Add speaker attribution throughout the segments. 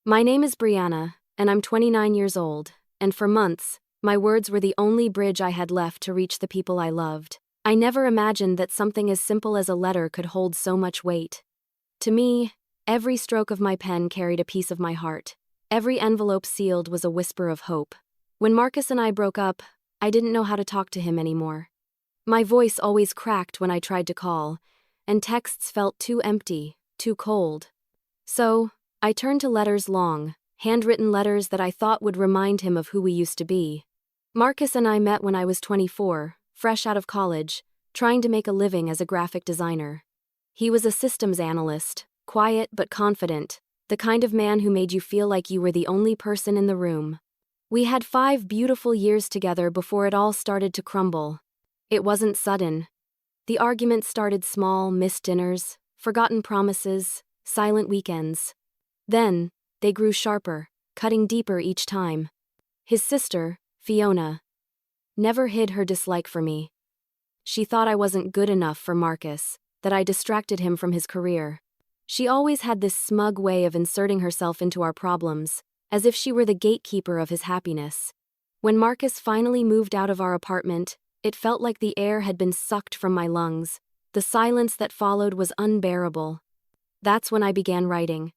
Speaker 1: My name is Brianna, and I'm 29 years old, and for months, my words were the only bridge I had left to reach the people I loved. I never imagined that something as simple as a letter could hold so much weight. To me, every stroke of my pen carried a piece of my heart. Every envelope sealed was a whisper of hope. When Marcus and I broke up, I didn't know how to talk to him anymore. My voice always cracked when I tried to call, and texts felt too empty, too cold. So, I turned to letters long, handwritten letters that I thought would remind him of who we used to be. Marcus and I met when I was 24, fresh out of college, trying to make a living as a graphic designer. He was a systems analyst, quiet but confident, the kind of man who made you feel like you were the only person in the room. We had 5 beautiful years together before it all started to crumble. It wasn't sudden. The arguments started small, missed dinners, forgotten promises, silent weekends. Then, they grew sharper, cutting deeper each time. His sister, Fiona, never hid her dislike for me. She thought I wasn't good enough for Marcus, that I distracted him from his career. She always had this smug way of inserting herself into our problems, as if she were the gatekeeper of his happiness. When Marcus finally moved out of our apartment, it felt like the air had been sucked from my lungs. The silence that followed was unbearable. That's when I began writing.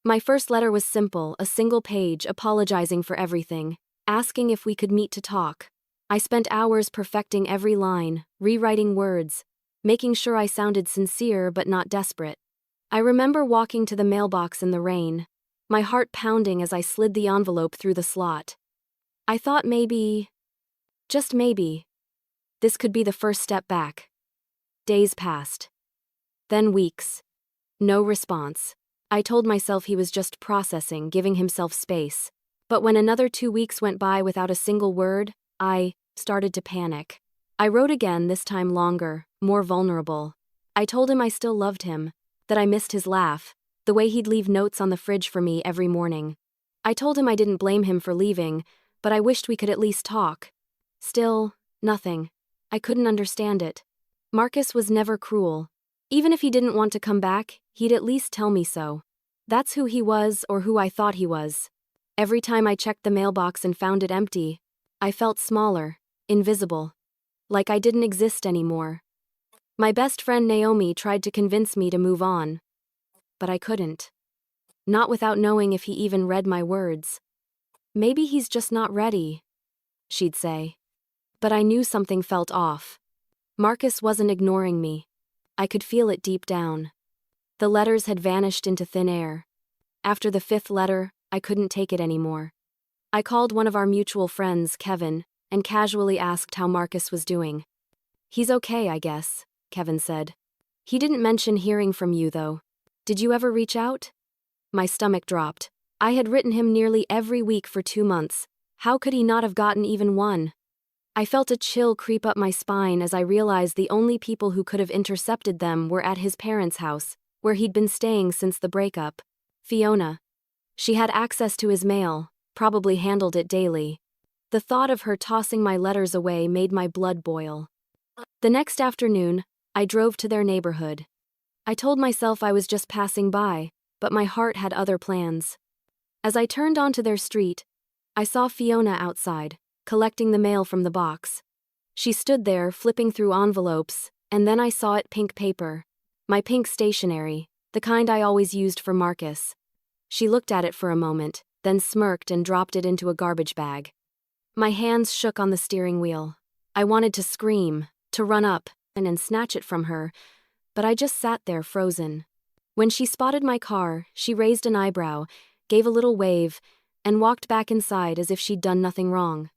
Speaker 1: My first letter was simple, a single page, apologizing for everything, asking if we could meet to talk. I spent hours perfecting every line, rewriting words, making sure I sounded sincere but not desperate. I remember walking to the mailbox in the rain, my heart pounding as I slid the envelope through the slot. I thought maybe, just maybe, this could be the first step back. Days passed. Then weeks. No response. I told myself he was just processing, giving himself space. But when another 2 weeks went by without a single word, I started to panic. I wrote again, this time longer, more vulnerable. I told him I still loved him, that I missed his laugh, the way he'd leave notes on the fridge for me every morning. I told him I didn't blame him for leaving, but I wished we could at least talk. Still, nothing. I couldn't understand it. Marcus was never cruel. Even if he didn't want to come back, he'd at least tell me so. That's who he was, or who I thought he was. Every time I checked the mailbox and found it empty, I felt smaller, invisible, like I didn't exist anymore. My best friend Naomi tried to convince me to move on, but I couldn't. Not without knowing if he even read my words. Maybe he's just not ready, she'd say. But I knew something felt off. Marcus wasn't ignoring me. I could feel it deep down. The letters had vanished into thin air. After the 5th letter, I couldn't take it anymore. I called one of our mutual friends, Kevin, and casually asked how Marcus was doing. "He's okay, I guess," Kevin said. "He didn't mention hearing from you, though. Did you ever reach out?" My stomach dropped. I had written him nearly every week for 2 months. How could he not have gotten even one? I felt a chill creep up my spine as I realized the only people who could have intercepted them were at his parents' house, where he'd been staying since the breakup. Fiona. She had access to his mail, probably handled it daily. The thought of her tossing my letters away made my blood boil. The next afternoon, I drove to their neighborhood. I told myself I was just passing by, but my heart had other plans. As I turned onto their street, I saw Fiona outside, collecting the mail from the box. She stood there, flipping through envelopes, and then I saw it pink paper. My pink stationery, the kind I always used for Marcus. She looked at it for a moment, then smirked and dropped it into a garbage bag. My hands shook on the steering wheel. I wanted to scream, to run up, and snatch it from her, but I just sat there frozen. When she spotted my car, she raised an eyebrow, gave a little wave, and walked back inside as if she'd done nothing wrong.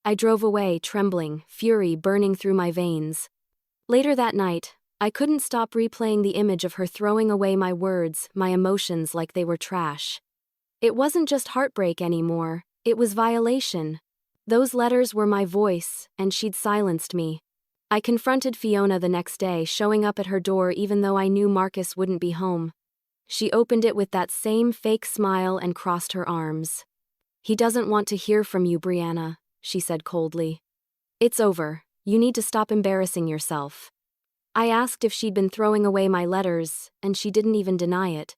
Speaker 1: I drove away, trembling, fury burning through my veins. Later that night, I couldn't stop replaying the image of her throwing away my words, my emotions like they were trash. It wasn't just heartbreak anymore, it was violation. Those letters were my voice, and she'd silenced me. I confronted Fiona the next day, showing up at her door even though I knew Marcus wouldn't be home. She opened it with that same fake smile and crossed her arms. "He doesn't want to hear from you, Brianna," she said coldly. "It's over. You need to stop embarrassing yourself." I asked if she'd been throwing away my letters, and she didn't even deny it.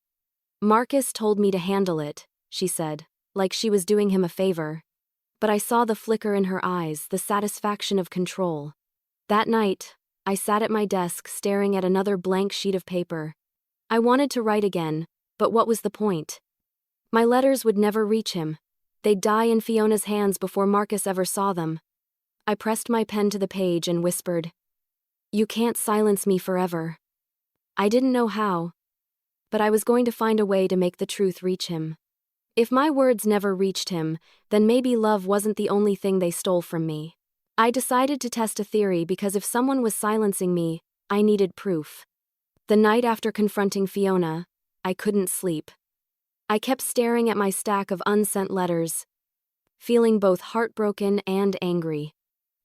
Speaker 1: "Marcus told me to handle it," she said, like she was doing him a favor. But I saw the flicker in her eyes, the satisfaction of control. That night, I sat at my desk staring at another blank sheet of paper. I wanted to write again, but what was the point? My letters would never reach him. They'd die in Fiona's hands before Marcus ever saw them. I pressed my pen to the page and whispered, "You can't silence me forever." I didn't know how, but I was going to find a way to make the truth reach him. If my words never reached him, then maybe love wasn't the only thing they stole from me. I decided to test a theory because if someone was silencing me, I needed proof. The night after confronting Fiona, I couldn't sleep. I kept staring at my stack of unsent letters, feeling both heartbroken and angry.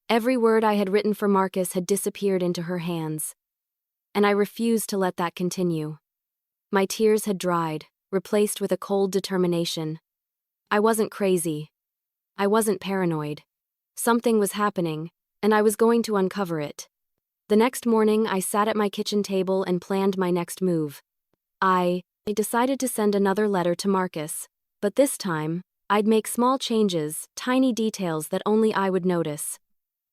Speaker 1: Every word I had written for Marcus had disappeared into her hands, and I refused to let that continue. My tears had dried, replaced with a cold determination. I wasn't crazy. I wasn't paranoid. Something was happening, and I was going to uncover it. The next morning, I sat at my kitchen table and planned my next move. I decided to send another letter to Marcus, but this time, I'd make small changes, tiny details that only I would notice.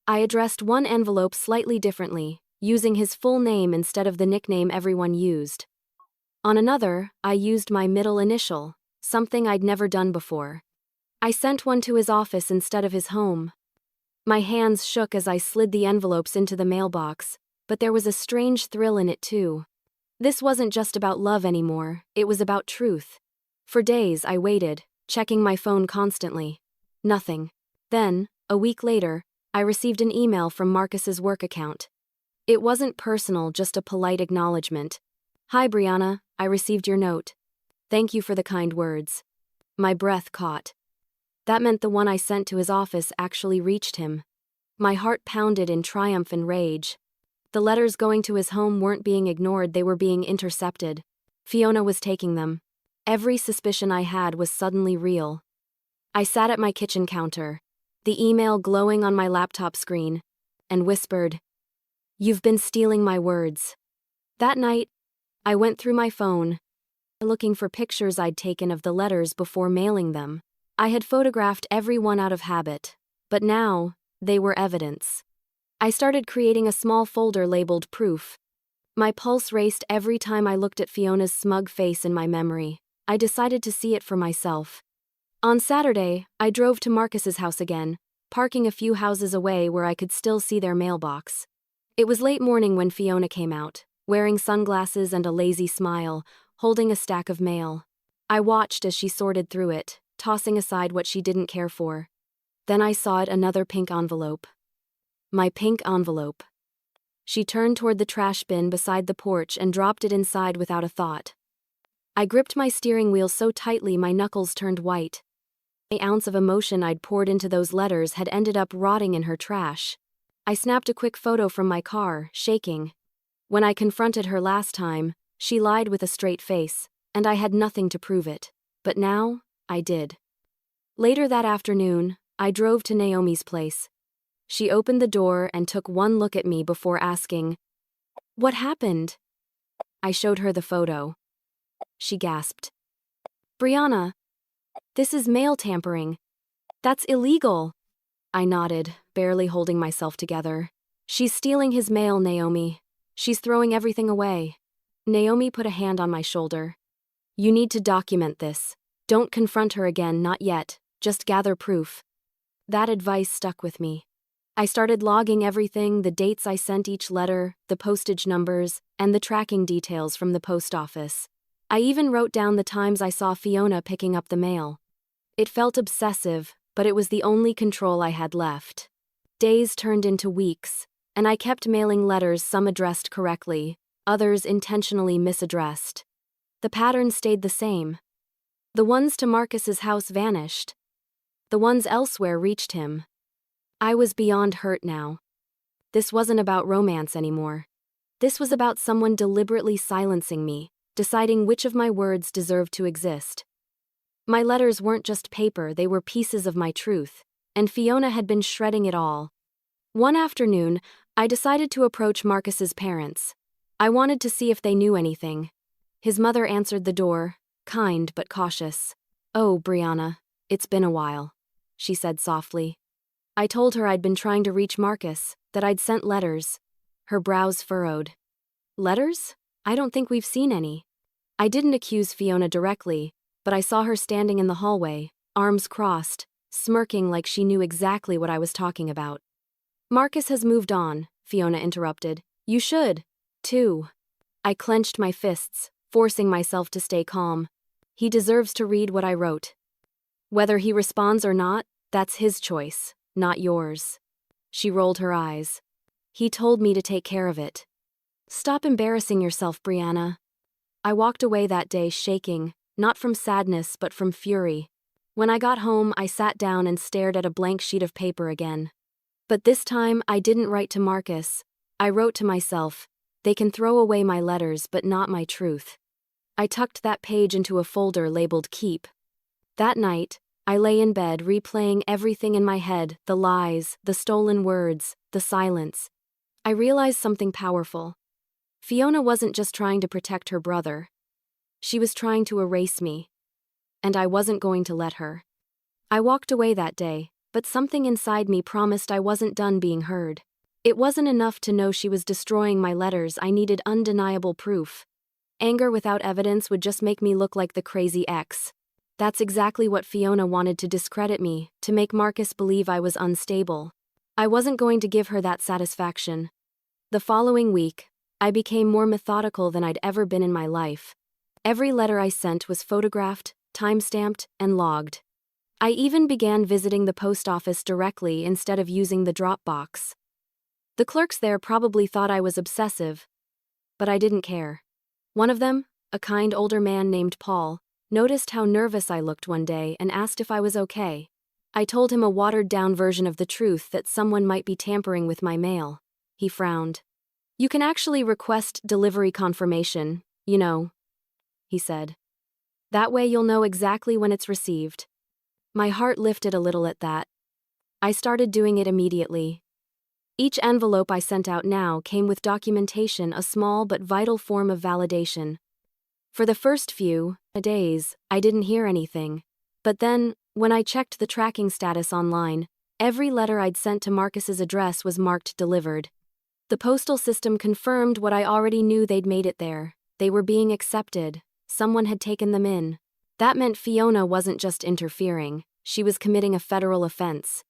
Speaker 1: I addressed one envelope slightly differently, using his full name instead of the nickname everyone used. On another, I used my middle initial, something I'd never done before. I sent one to his office instead of his home. My hands shook as I slid the envelopes into the mailbox, but there was a strange thrill in it too. This wasn't just about love anymore, it was about truth. For days I waited, checking my phone constantly. Nothing. Then, a week later, I received an email from Marcus's work account. It wasn't personal, just a polite acknowledgement. "Hi Brianna, I received your note. Thank you for the kind words." My breath caught. That meant the one I sent to his office actually reached him. My heart pounded in triumph and rage. The letters going to his home weren't being ignored, they were being intercepted. Fiona was taking them. Every suspicion I had was suddenly real. I sat at my kitchen counter, the email glowing on my laptop screen, and whispered, "You've been stealing my words." That night, I went through my phone, looking for pictures I'd taken of the letters before mailing them. I had photographed every one out of habit, but now, they were evidence. I started creating a small folder labeled Proof. My pulse raced every time I looked at Fiona's smug face in my memory. I decided to see it for myself. On Saturday, I drove to Marcus's house again, parking a few houses away where I could still see their mailbox. It was late morning when Fiona came out, wearing sunglasses and a lazy smile, holding a stack of mail. I watched as she sorted through it, tossing aside what she didn't care for. Then I saw it, another pink envelope. My pink envelope. She turned toward the trash bin beside the porch and dropped it inside without a thought. I gripped my steering wheel so tightly my knuckles turned white. The ounce of emotion I'd poured into those letters had ended up rotting in her trash. I snapped a quick photo from my car, shaking. When I confronted her last time, she lied with a straight face, and I had nothing to prove it. But now, I did. Later that afternoon, I drove to Naomi's place. She opened the door and took one look at me before asking, "What happened?" I showed her the photo. She gasped. "Brianna, this is mail tampering. That's illegal." I nodded, barely holding myself together. "She's stealing his mail, Naomi. She's throwing everything away." Naomi put a hand on my shoulder. "You need to document this. Don't confront her again, not yet. Just gather proof." That advice stuck with me. I started logging everything, the dates I sent each letter, the postage numbers, and the tracking details from the post office. I even wrote down the times I saw Fiona picking up the mail. It felt obsessive, but it was the only control I had left. Days turned into weeks, and I kept mailing letters, some addressed correctly, others intentionally misaddressed. The pattern stayed the same. The ones to Marcus's house vanished. The ones elsewhere reached him. I was beyond hurt now. This wasn't about romance anymore. This was about someone deliberately silencing me, deciding which of my words deserved to exist. My letters weren't just paper, they were pieces of my truth, and Fiona had been shredding it all. One afternoon, I decided to approach Marcus's parents. I wanted to see if they knew anything. His mother answered the door, kind but cautious. "Oh, Brianna, it's been a while," she said softly. I told her I'd been trying to reach Marcus, that I'd sent letters. Her brows furrowed. "Letters? I don't think we've seen any." I didn't accuse Fiona directly, but I saw her standing in the hallway, arms crossed, smirking like she knew exactly what I was talking about. "Marcus has moved on," Fiona interrupted. "You should, too." I clenched my fists, forcing myself to stay calm. "He deserves to read what I wrote. Whether he responds or not, that's his choice, not yours." She rolled her eyes. "He told me to take care of it." "Stop embarrassing yourself, Brianna." I walked away that day shaking, not from sadness but from fury. When I got home, I sat down and stared at a blank sheet of paper again. But this time, I didn't write to Marcus. I wrote to myself, "They can throw away my letters, but not my truth." I tucked that page into a folder labeled Keep. That night, I lay in bed replaying everything in my head, the lies, the stolen words, the silence. I realized something powerful. Fiona wasn't just trying to protect her brother. She was trying to erase me. And I wasn't going to let her. I walked away that day, but something inside me promised I wasn't done being heard. It wasn't enough to know she was destroying my letters. I needed undeniable proof. Anger without evidence would just make me look like the crazy ex. That's exactly what Fiona wanted, to discredit me, to make Marcus believe I was unstable. I wasn't going to give her that satisfaction. The following week, I became more methodical than I'd ever been in my life. Every letter I sent was photographed, time-stamped, and logged. I even began visiting the post office directly instead of using the drop box. The clerks there probably thought I was obsessive, but I didn't care. One of them, a kind older man named Paul, noticed how nervous I looked one day and asked if I was okay. I told him a watered-down version of the truth, that someone might be tampering with my mail. He frowned. "You can actually request delivery confirmation, you know," he said. "That way you'll know exactly when it's received." My heart lifted a little at that. I started doing it immediately. Each envelope I sent out now came with documentation, a small but vital form of validation. For the first few days, I didn't hear anything. But then, when I checked the tracking status online, every letter I'd sent to Marcus's address was marked delivered. The postal system confirmed what I already knew: they'd made it there. They were being accepted. Someone had taken them in. That meant Fiona wasn't just interfering, she was committing a federal offense.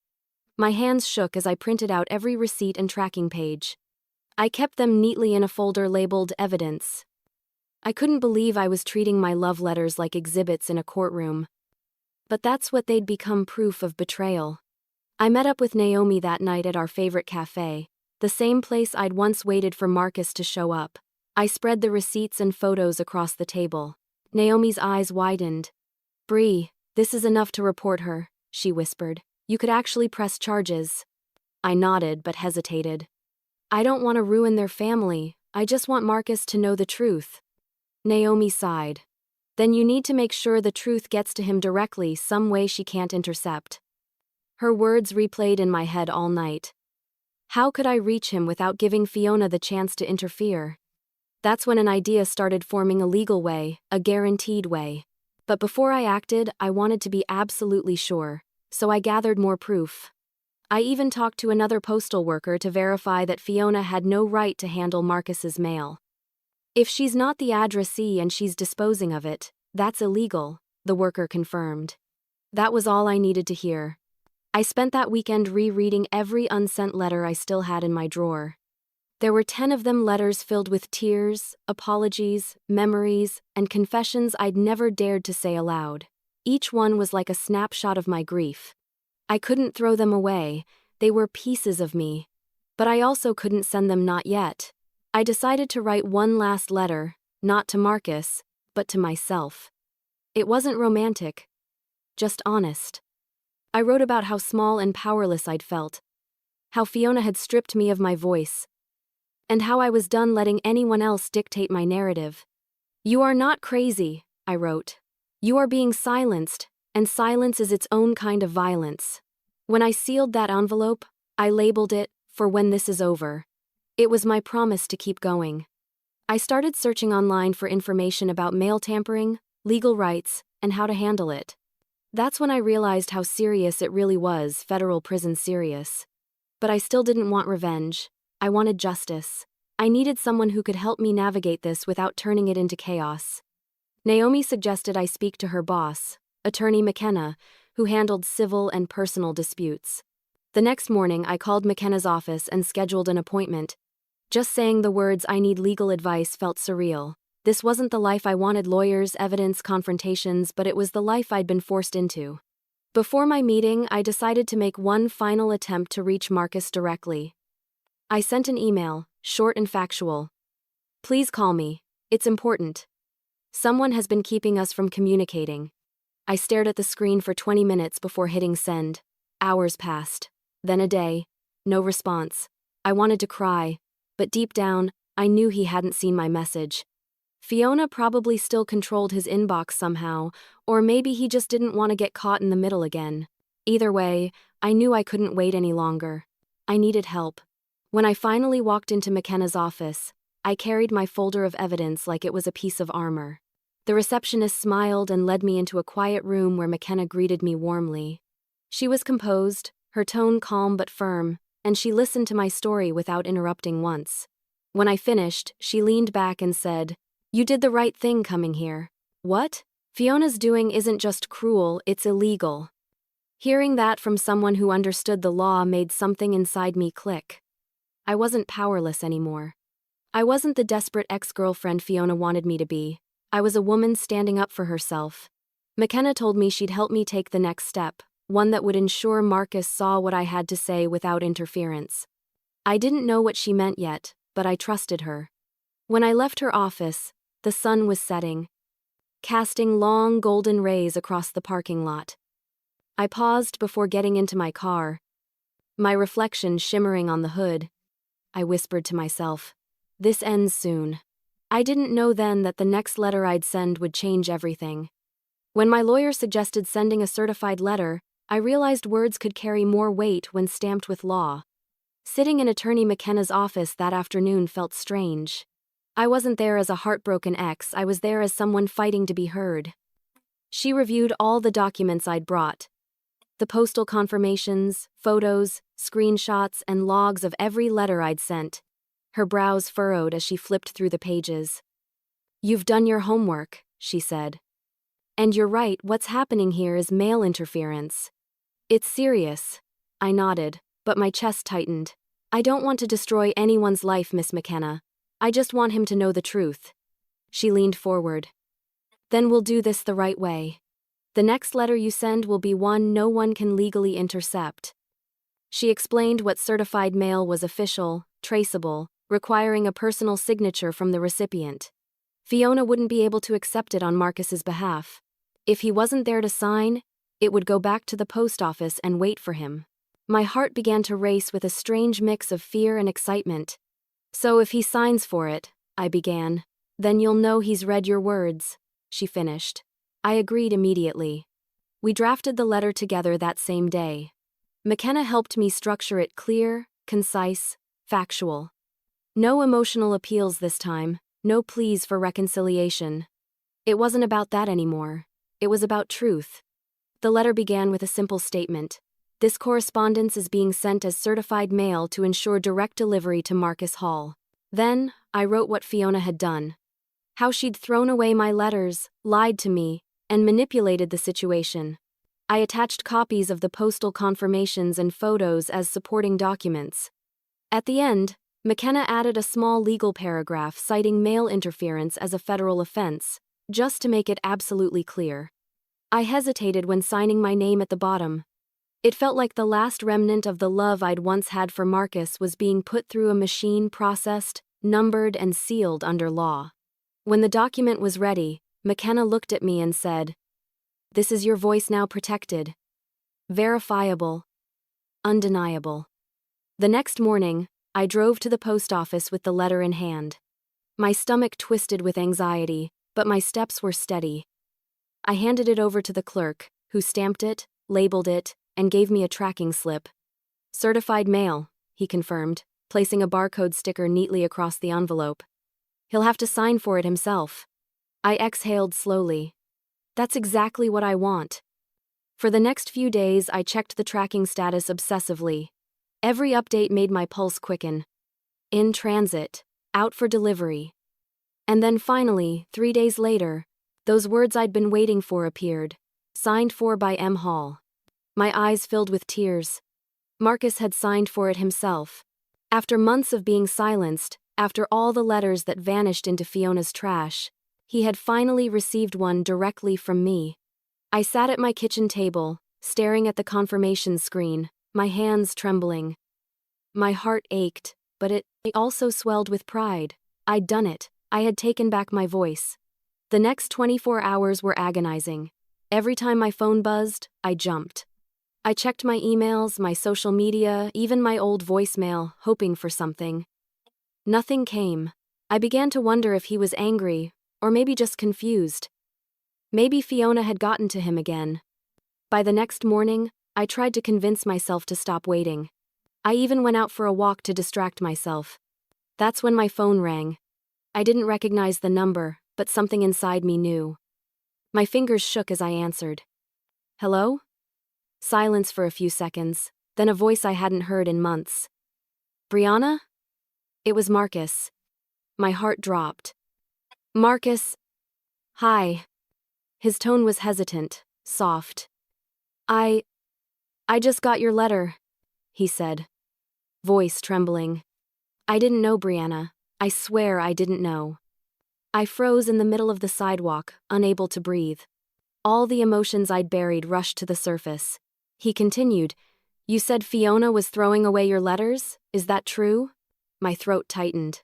Speaker 1: My hands shook as I printed out every receipt and tracking page. I kept them neatly in a folder labeled Evidence. I couldn't believe I was treating my love letters like exhibits in a courtroom. But that's what they'd become: proof of betrayal. I met up with Naomi that night at our favorite cafe, the same place I'd once waited for Marcus to show up. I spread the receipts and photos across the table. Naomi's eyes widened. "Bree, this is enough to report her," she whispered. "You could actually press charges." I nodded but hesitated. "I don't want to ruin their family, I just want Marcus to know the truth." Naomi sighed. "Then you need to make sure the truth gets to him directly, some way she can't intercept." Her words replayed in my head all night. How could I reach him without giving Fiona the chance to interfere? That's when an idea started forming: a legal way, a guaranteed way. But before I acted, I wanted to be absolutely sure, so I gathered more proof. I even talked to another postal worker to verify that Fiona had no right to handle Marcus's mail. "If she's not the addressee and she's disposing of it, that's illegal," the worker confirmed. That was all I needed to hear. I spent that weekend rereading every unsent letter I still had in my drawer. There were 10 of them, letters filled with tears, apologies, memories, and confessions I'd never dared to say aloud. Each one was like a snapshot of my grief. I couldn't throw them away, they were pieces of me. But I also couldn't send them not yet. I decided to write one last letter, not to Marcus, but to myself. It wasn't romantic, just honest. I wrote about how small and powerless I'd felt, how Fiona had stripped me of my voice, and how I was done letting anyone else dictate my narrative. "You are not crazy," I wrote. "You are being silenced, and silence is its own kind of violence." When I sealed that envelope, I labeled it, "For when this is over." It was my promise to keep going. I started searching online for information about mail tampering, legal rights, and how to handle it. That's when I realized how serious it really was, federal prison serious. But I still didn't want revenge. I wanted justice. I needed someone who could help me navigate this without turning it into chaos. Naomi suggested I speak to her boss, attorney McKenna, who handled civil and personal disputes. The next morning, I called McKenna's office and scheduled an appointment. Just saying the words "I need legal advice" felt surreal. This wasn't the life I wanted: lawyers, evidence, confrontations, but it was the life I'd been forced into. Before my meeting, I decided to make one final attempt to reach Marcus directly. I sent an email, short and factual. "Please call me. It's important. Someone has been keeping us from communicating." I stared at the screen for 20 minutes before hitting send. Hours passed. Then a day. No response. I wanted to cry, but deep down, I knew he hadn't seen my message. Fiona probably still controlled his inbox somehow, or maybe he just didn't want to get caught in the middle again. Either way, I knew I couldn't wait any longer. I needed help. When I finally walked into McKenna's office, I carried my folder of evidence like it was a piece of armor. The receptionist smiled and led me into a quiet room where McKenna greeted me warmly. She was composed, her tone calm but firm, and she listened to my story without interrupting once. When I finished, she leaned back and said, "You did the right thing coming here." What Fiona's doing isn't just cruel, it's illegal. Hearing that from someone who understood the law made something inside me click. I wasn't powerless anymore. I wasn't the desperate ex-girlfriend Fiona wanted me to be. I was a woman standing up for herself. McKenna told me she'd help me take the next step, one that would ensure Marcus saw what I had to say without interference. I didn't know what she meant yet, but I trusted her. When I left her office, the sun was setting, casting long golden rays across the parking lot. I paused before getting into my car, my reflection shimmering on the hood. I whispered to myself, "This ends soon." I didn't know then that the next letter I'd send would change everything. When my lawyer suggested sending a certified letter, I realized words could carry more weight when stamped with law. Sitting in attorney McKenna's office that afternoon felt strange. I wasn't there as a heartbroken ex, I was there as someone fighting to be heard. She reviewed all the documents I'd brought. The postal confirmations, photos, screenshots, and logs of every letter I'd sent. Her brows furrowed as she flipped through the pages. "You've done your homework," she said. "And you're right, what's happening here is mail interference. It's serious." I nodded, but my chest tightened. "I don't want to destroy anyone's life, Miss McKenna. I just want him to know the truth." She leaned forward. "Then we'll do this the right way. The next letter you send will be one no one can legally intercept." She explained what certified mail was: official, traceable, requiring a personal signature from the recipient. Fiona wouldn't be able to accept it on Marcus's behalf. If he wasn't there to sign, it would go back to the post office and wait for him. My heart began to race with a strange mix of fear and excitement. "So if he signs for it," I began, "then you'll know he's read your words," she finished. I agreed immediately. We drafted the letter together that same day. McKenna helped me structure it: clear, concise, factual. No emotional appeals this time, no pleas for reconciliation. It wasn't about that anymore. It was about truth. The letter began with a simple statement: "This correspondence is being sent as certified mail to ensure direct delivery to Marcus Hall." Then, I wrote what Fiona had done. How she'd thrown away my letters, lied to me, and manipulated the situation. I attached copies of the postal confirmations and photos as supporting documents. At the end, McKenna added a small legal paragraph citing mail interference as a federal offense, just to make it absolutely clear. I hesitated when signing my name at the bottom. It felt like the last remnant of the love I'd once had for Marcus was being put through a machine, processed, numbered, and sealed under law. When the document was ready, McKenna looked at me and said, "This is your voice now, protected. Verifiable. Undeniable." The next morning, I drove to the post office with the letter in hand. My stomach twisted with anxiety, but my steps were steady. I handed it over to the clerk, who stamped it, labeled it, and gave me a tracking slip. "Certified mail," he confirmed, placing a barcode sticker neatly across the envelope. "He'll have to sign for it himself." I exhaled slowly. That's exactly what I want. For the next few days, I checked the tracking status obsessively. Every update made my pulse quicken. In transit, out for delivery. And then finally, 3 days later, those words I'd been waiting for appeared. Signed for by M. Hall. My eyes filled with tears. Marcus had signed for it himself. After months of being silenced, after all the letters that vanished into Fiona's trash, he had finally received one directly from me. I sat at my kitchen table, staring at the confirmation screen, my hands trembling. My heart ached, but it also swelled with pride. I'd done it. I had taken back my voice. The next 24 hours were agonizing. Every time my phone buzzed, I jumped. I checked my emails, my social media, even my old voicemail, hoping for something. Nothing came. I began to wonder if he was angry, or maybe just confused. Maybe Fiona had gotten to him again. By the next morning, I tried to convince myself to stop waiting. I even went out for a walk to distract myself. That's when my phone rang. I didn't recognize the number, but something inside me knew. My fingers shook as I answered. Hello? Silence for a few seconds, then a voice I hadn't heard in months. Brianna? It was Marcus. My heart dropped. Marcus. Hi. His tone was hesitant, soft. I just got your letter, he said. Voice trembling. I didn't know, Brianna. I swear I didn't know. I froze in the middle of the sidewalk, unable to breathe. All the emotions I'd buried rushed to the surface. He continued, You said Fiona was throwing away your letters? Is that true? My throat tightened.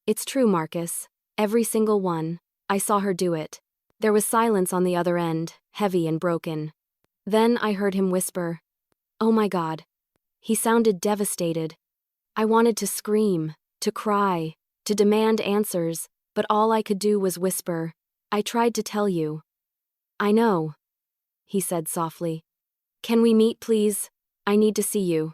Speaker 1: It's true, Marcus. Every single one. I saw her do it. There was silence on the other end, heavy and broken. Then I heard him whisper, Oh my God. He sounded devastated. I wanted to scream, to cry, to demand answers, but all I could do was whisper, I tried to tell you. I know, he said softly. Can we meet, please? I need to see you.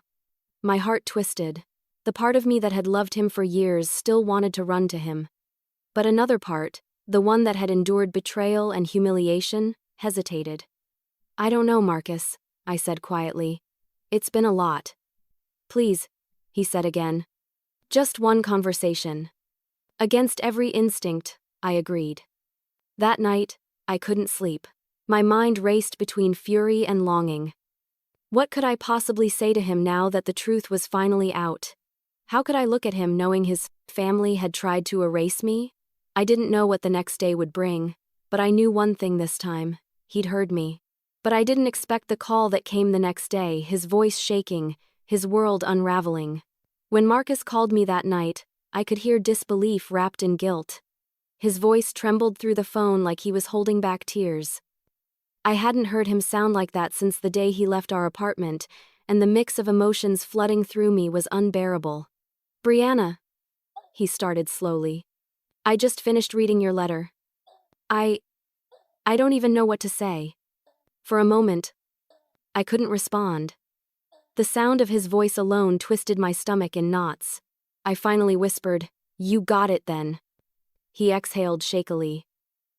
Speaker 1: My heart twisted. The part of me that had loved him for years still wanted to run to him. But another part, the one that had endured betrayal and humiliation, hesitated. I don't know, Marcus, I said quietly. It's been a lot. Please, he said again. Just one conversation. Against every instinct, I agreed. That night, I couldn't sleep. My mind raced between fury and longing. What could I possibly say to him now that the truth was finally out? How could I look at him knowing his family had tried to erase me? I didn't know what the next day would bring, but I knew one thing this time. He'd heard me. But I didn't expect the call that came the next day, his voice shaking, his world unraveling. When Marcus called me that night, I could hear disbelief wrapped in guilt. His voice trembled through the phone like he was holding back tears. I hadn't heard him sound like that since the day he left our apartment, and the mix of emotions flooding through me was unbearable. Brianna, he started slowly. I just finished reading your letter. I don't even know what to say. For a moment, I couldn't respond. The sound of his voice alone twisted my stomach in knots. I finally whispered, You got it then. He exhaled shakily.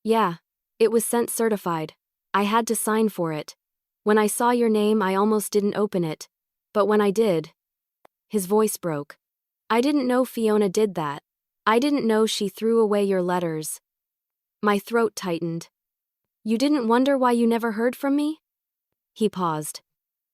Speaker 1: Yeah, it was sent certified. I had to sign for it. When I saw your name, I almost didn't open it. But when I did, his voice broke. I didn't know Fiona did that. I didn't know she threw away your letters. My throat tightened. You didn't wonder why you never heard from me? He paused.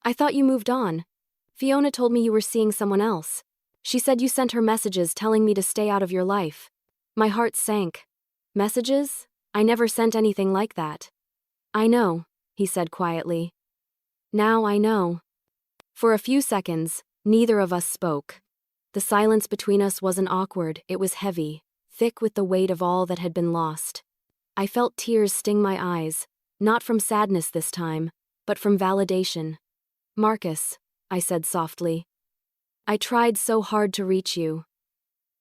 Speaker 1: I thought you moved on. Fiona told me you were seeing someone else. She said you sent her messages telling me to stay out of your life. My heart sank. Messages? I never sent anything like that. I know, he said quietly. Now I know. For a few seconds, neither of us spoke. The silence between us wasn't awkward, it was heavy, thick with the weight of all that had been lost. I felt tears sting my eyes, not from sadness this time, but from validation. Marcus, I said softly. I tried so hard to reach you.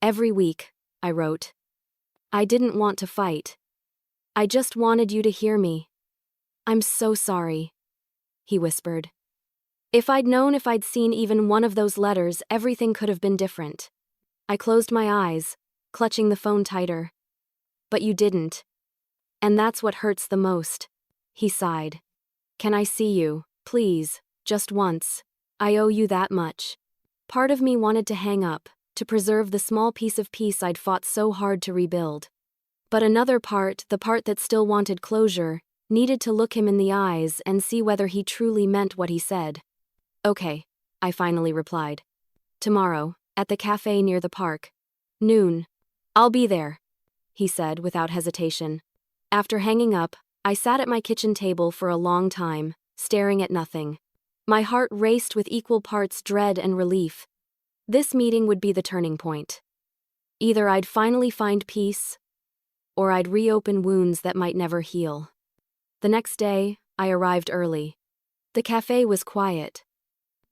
Speaker 1: Every week, I wrote. I didn't want to fight. I just wanted you to hear me. I'm so sorry, he whispered. If I'd seen even one of those letters, everything could have been different. I closed my eyes, clutching the phone tighter. But you didn't. And that's what hurts the most, he sighed. Can I see you, please, just once? I owe you that much. Part of me wanted to hang up, to preserve the small piece of peace I'd fought so hard to rebuild. But another part, the part that still wanted closure, needed to look him in the eyes and see whether he truly meant what he said. Okay, I finally replied. Tomorrow, at the cafe near the park. Noon. I'll be there, he said without hesitation. After hanging up, I sat at my kitchen table for a long time, staring at nothing. My heart raced with equal parts dread and relief. This meeting would be the turning point. Either I'd finally find peace, or I'd reopen wounds that might never heal. The next day, I arrived early. The cafe was quiet.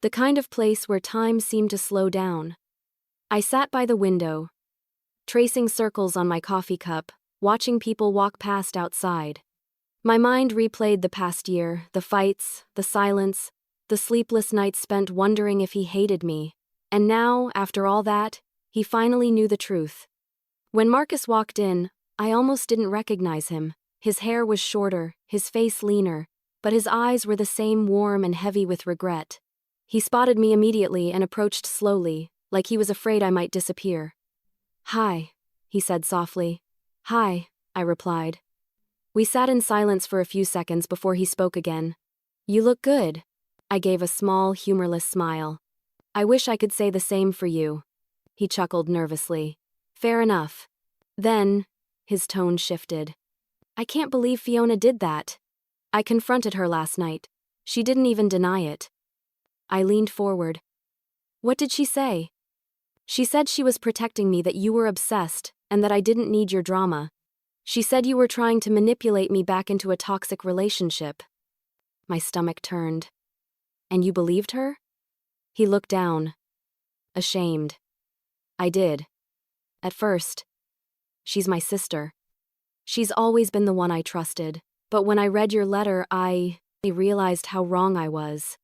Speaker 1: The kind of place where time seemed to slow down. I sat by the window, tracing circles on my coffee cup, watching people walk past outside. My mind replayed the past year, the fights, the silence, the sleepless nights spent wondering if he hated me. And now, after all that, he finally knew the truth. When Marcus walked in, I almost didn't recognize him. His hair was shorter, his face leaner, but his eyes were the same, warm and heavy with regret. He spotted me immediately and approached slowly, like he was afraid I might disappear. "Hi," he said softly. "Hi," I replied. We sat in silence for a few seconds before he spoke again. "You look good." I gave a small, humorless smile. "I wish I could say the same for you." He chuckled nervously. "Fair enough." Then, his tone shifted. "I can't believe Fiona did that. I confronted her last night. She didn't even deny it." I leaned forward. "What did she say?" "She said she was protecting me, that you were obsessed, and that I didn't need your drama. She said you were trying to manipulate me back into a toxic relationship." My stomach turned. "And you believed her?" He looked down, ashamed. "I did. At first. She's my sister. She's always been the one I trusted, but when I read your letter, I realized how wrong I was."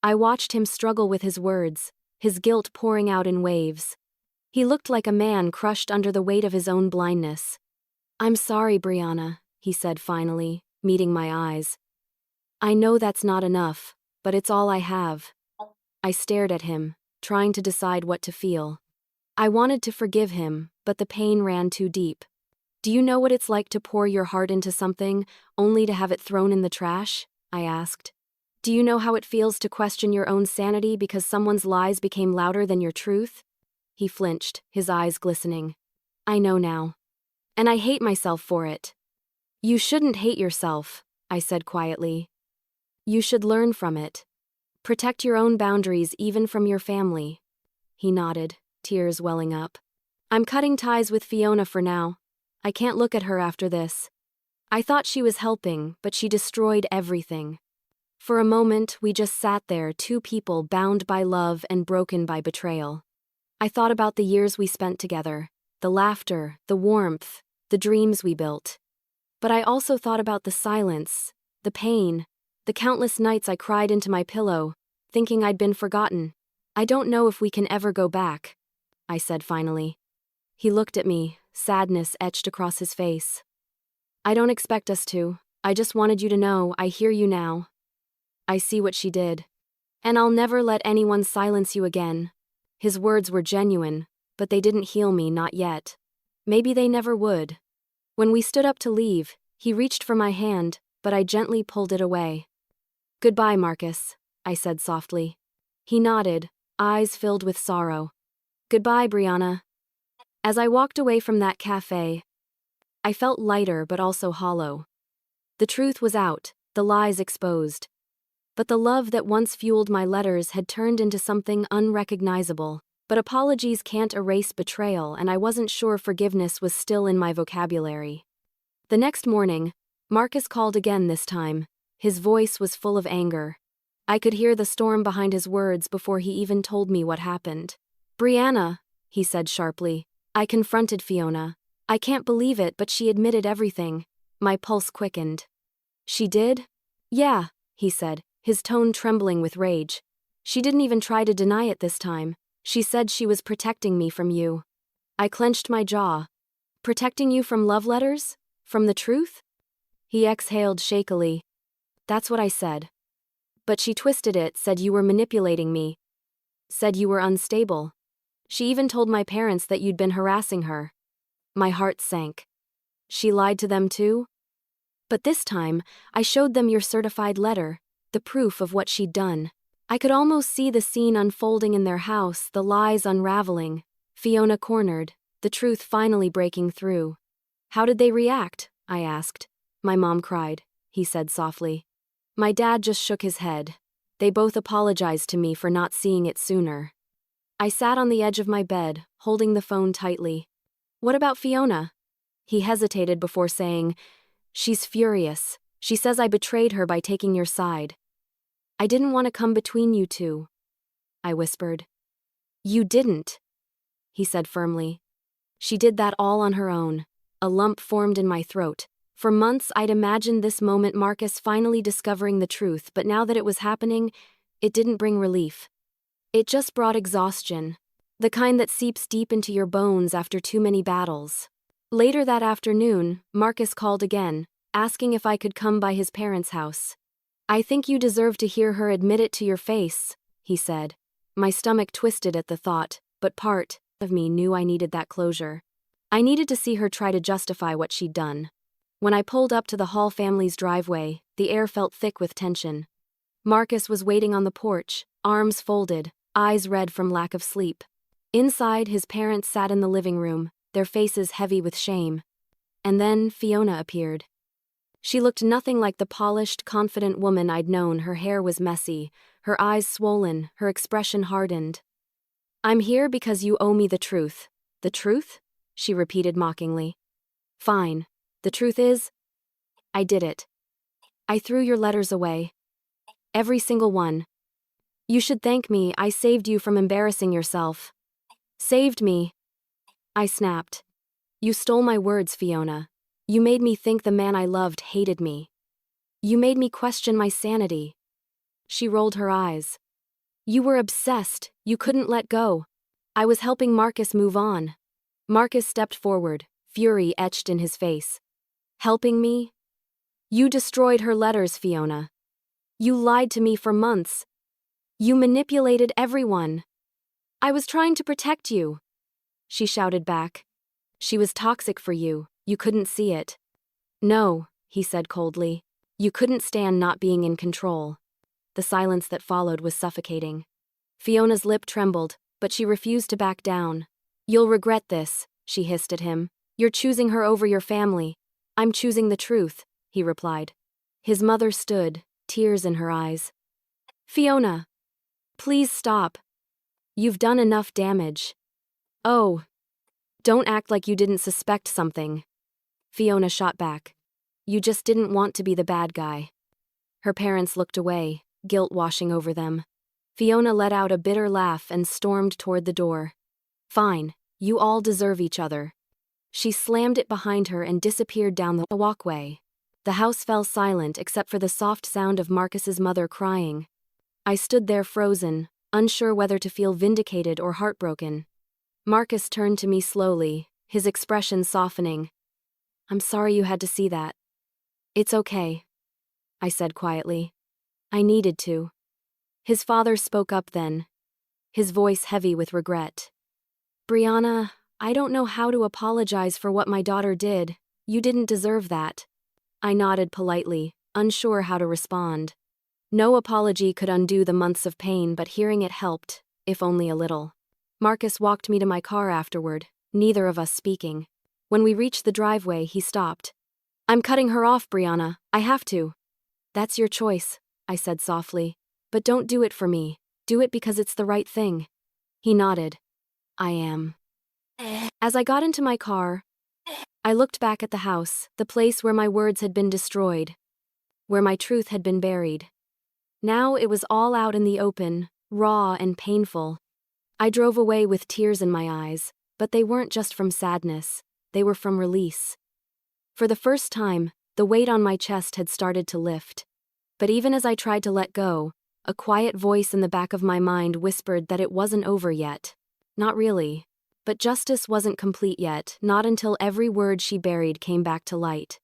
Speaker 1: I watched him struggle with his words, his guilt pouring out in waves. He looked like a man crushed under the weight of his own blindness. "I'm sorry, Brianna," he said finally, meeting my eyes. "I know that's not enough, but it's all I have." I stared at him, trying to decide what to feel. I wanted to forgive him, but the pain ran too deep. "Do you know what it's like to pour your heart into something, only to have it thrown in the trash?" I asked. "Do you know how it feels to question your own sanity because someone's lies became louder than your truth?" He flinched, his eyes glistening. "I know now. And I hate myself for it." "You shouldn't hate yourself," I said quietly. "You should learn from it. Protect your own boundaries even from your family." He nodded, tears welling up. "I'm cutting ties with Fiona for now. I can't look at her after this. I thought she was helping, but she destroyed everything." For a moment, we just sat there, two people bound by love and broken by betrayal. I thought about the years we spent together, the laughter, the warmth, the dreams we built. But I also thought about the silence, the pain, the countless nights I cried into my pillow, thinking I'd been forgotten. "I don't know if we can ever go back," I said finally. He looked at me, sadness etched across his face. "I don't expect us to. I just wanted you to know I hear you now. I see what she did. And I'll never let anyone silence you again." His words were genuine, but they didn't heal me, not yet. Maybe they never would. When we stood up to leave, he reached for my hand, but I gently pulled it away. "Goodbye, Marcus," I said softly. He nodded, eyes filled with sorrow. "Goodbye, Brianna." As I walked away from that cafe, I felt lighter but also hollow. The truth was out, the lies exposed. But the love that once fueled my letters had turned into something unrecognizable. But apologies can't erase betrayal, and I wasn't sure forgiveness was still in my vocabulary. The next morning, Marcus called again this time. His voice was full of anger. I could hear the storm behind his words before he even told me what happened. "Brianna," he said sharply, "I confronted Fiona. I can't believe it, but she admitted everything." My pulse quickened. "She did?" "Yeah," he said, his tone trembling with rage. "She didn't even try to deny it this time. She said she was protecting me from you." I clenched my jaw. "Protecting you from love letters? From the truth?" He exhaled shakily. That's what I said. But she twisted it, said you were manipulating me, said you were unstable. She even told my parents that you'd been harassing her. My heart sank. She lied to them too? But this time, I showed them your certified letter, the proof of what she'd done. I could almost see the scene unfolding in their house, the lies unraveling, Fiona cornered, the truth finally breaking through. How did they react? I asked. My mom cried, he said softly. My dad just shook his head. They both apologized to me for not seeing it sooner. I sat on the edge of my bed, holding the phone tightly. What about Fiona? He hesitated before saying, She's furious. She says I betrayed her by taking your side. I didn't want to come between you two, I whispered. You didn't, he said firmly. She did that all on her own. A lump formed in my throat. For months I'd imagined this moment, Marcus finally discovering the truth, but now that it was happening, it didn't bring relief. It just brought exhaustion, the kind that seeps deep into your bones after too many battles. Later that afternoon, Marcus called again, asking if I could come by his parents' house. I think you deserve to hear her admit it to your face, he said. My stomach twisted at the thought, but part of me knew I needed that closure. I needed to see her try to justify what she'd done. When I pulled up to the Hall family's driveway, the air felt thick with tension. Marcus was waiting on the porch, arms folded, eyes red from lack of sleep. Inside, his parents sat in the living room, their faces heavy with shame. And then Fiona appeared. She looked nothing like the polished, confident woman I'd known. Her hair was messy, her eyes swollen, her expression hardened. I'm here because you owe me the truth. The truth? She repeated mockingly. Fine. The truth is, I did it. I threw your letters away. Every single one. You should thank me. I saved you from embarrassing yourself. Saved me. I snapped. You stole my words, Fiona. You made me think the man I loved hated me. You made me question my sanity. She rolled her eyes. You were obsessed. You couldn't let go. I was helping Marcus move on. Marcus stepped forward, fury etched in his face. Helping me? You destroyed her letters, Fiona. You lied to me for months. You manipulated everyone. I was trying to protect you. She shouted back. She was toxic for you. You couldn't see it. No, he said coldly. You couldn't stand not being in control. The silence that followed was suffocating. Fiona's lip trembled, but she refused to back down. You'll regret this, she hissed at him. You're choosing her over your family. I'm choosing the truth, he replied. His mother stood, tears in her eyes. Fiona, please stop. You've done enough damage. Oh, don't act like you didn't suspect something. Fiona shot back. You just didn't want to be the bad guy. Her parents looked away, guilt washing over them. Fiona let out a bitter laugh and stormed toward the door. Fine, you all deserve each other. She slammed it behind her and disappeared down the walkway. The house fell silent except for the soft sound of Marcus's mother crying. I stood there frozen, unsure whether to feel vindicated or heartbroken. Marcus turned to me slowly, his expression softening. I'm sorry you had to see that. It's okay, I said quietly. I needed to. His father spoke up then, his voice heavy with regret. Brianna, I don't know how to apologize for what my daughter did. You didn't deserve that. I nodded politely, unsure how to respond. No apology could undo the months of pain, but hearing it helped, if only a little. Marcus walked me to my car afterward, neither of us speaking. When we reached the driveway, he stopped. I'm cutting her off, Brianna. I have to. That's your choice, I said softly. But don't do it for me. Do it because it's the right thing. He nodded. I am. As I got into my car, I looked back at the house, the place where my words had been destroyed, where my truth had been buried. Now it was all out in the open, raw and painful. I drove away with tears in my eyes, but they weren't just from sadness, they were from release. For the first time, the weight on my chest had started to lift. But even as I tried to let go, a quiet voice in the back of my mind whispered that it wasn't over yet. Not really. But justice wasn't complete yet, not until every word she buried came back to light.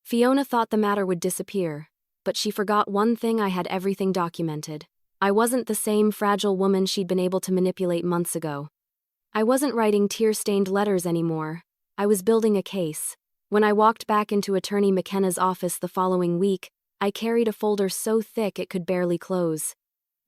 Speaker 1: Fiona thought the matter would disappear. but she forgot one thing: I had everything documented. I wasn't the same fragile woman she'd been able to manipulate months ago. I wasn't writing tear-stained letters anymore. I was building a case. When I walked back into Attorney McKenna's office the following week, I carried a folder so thick it could barely close.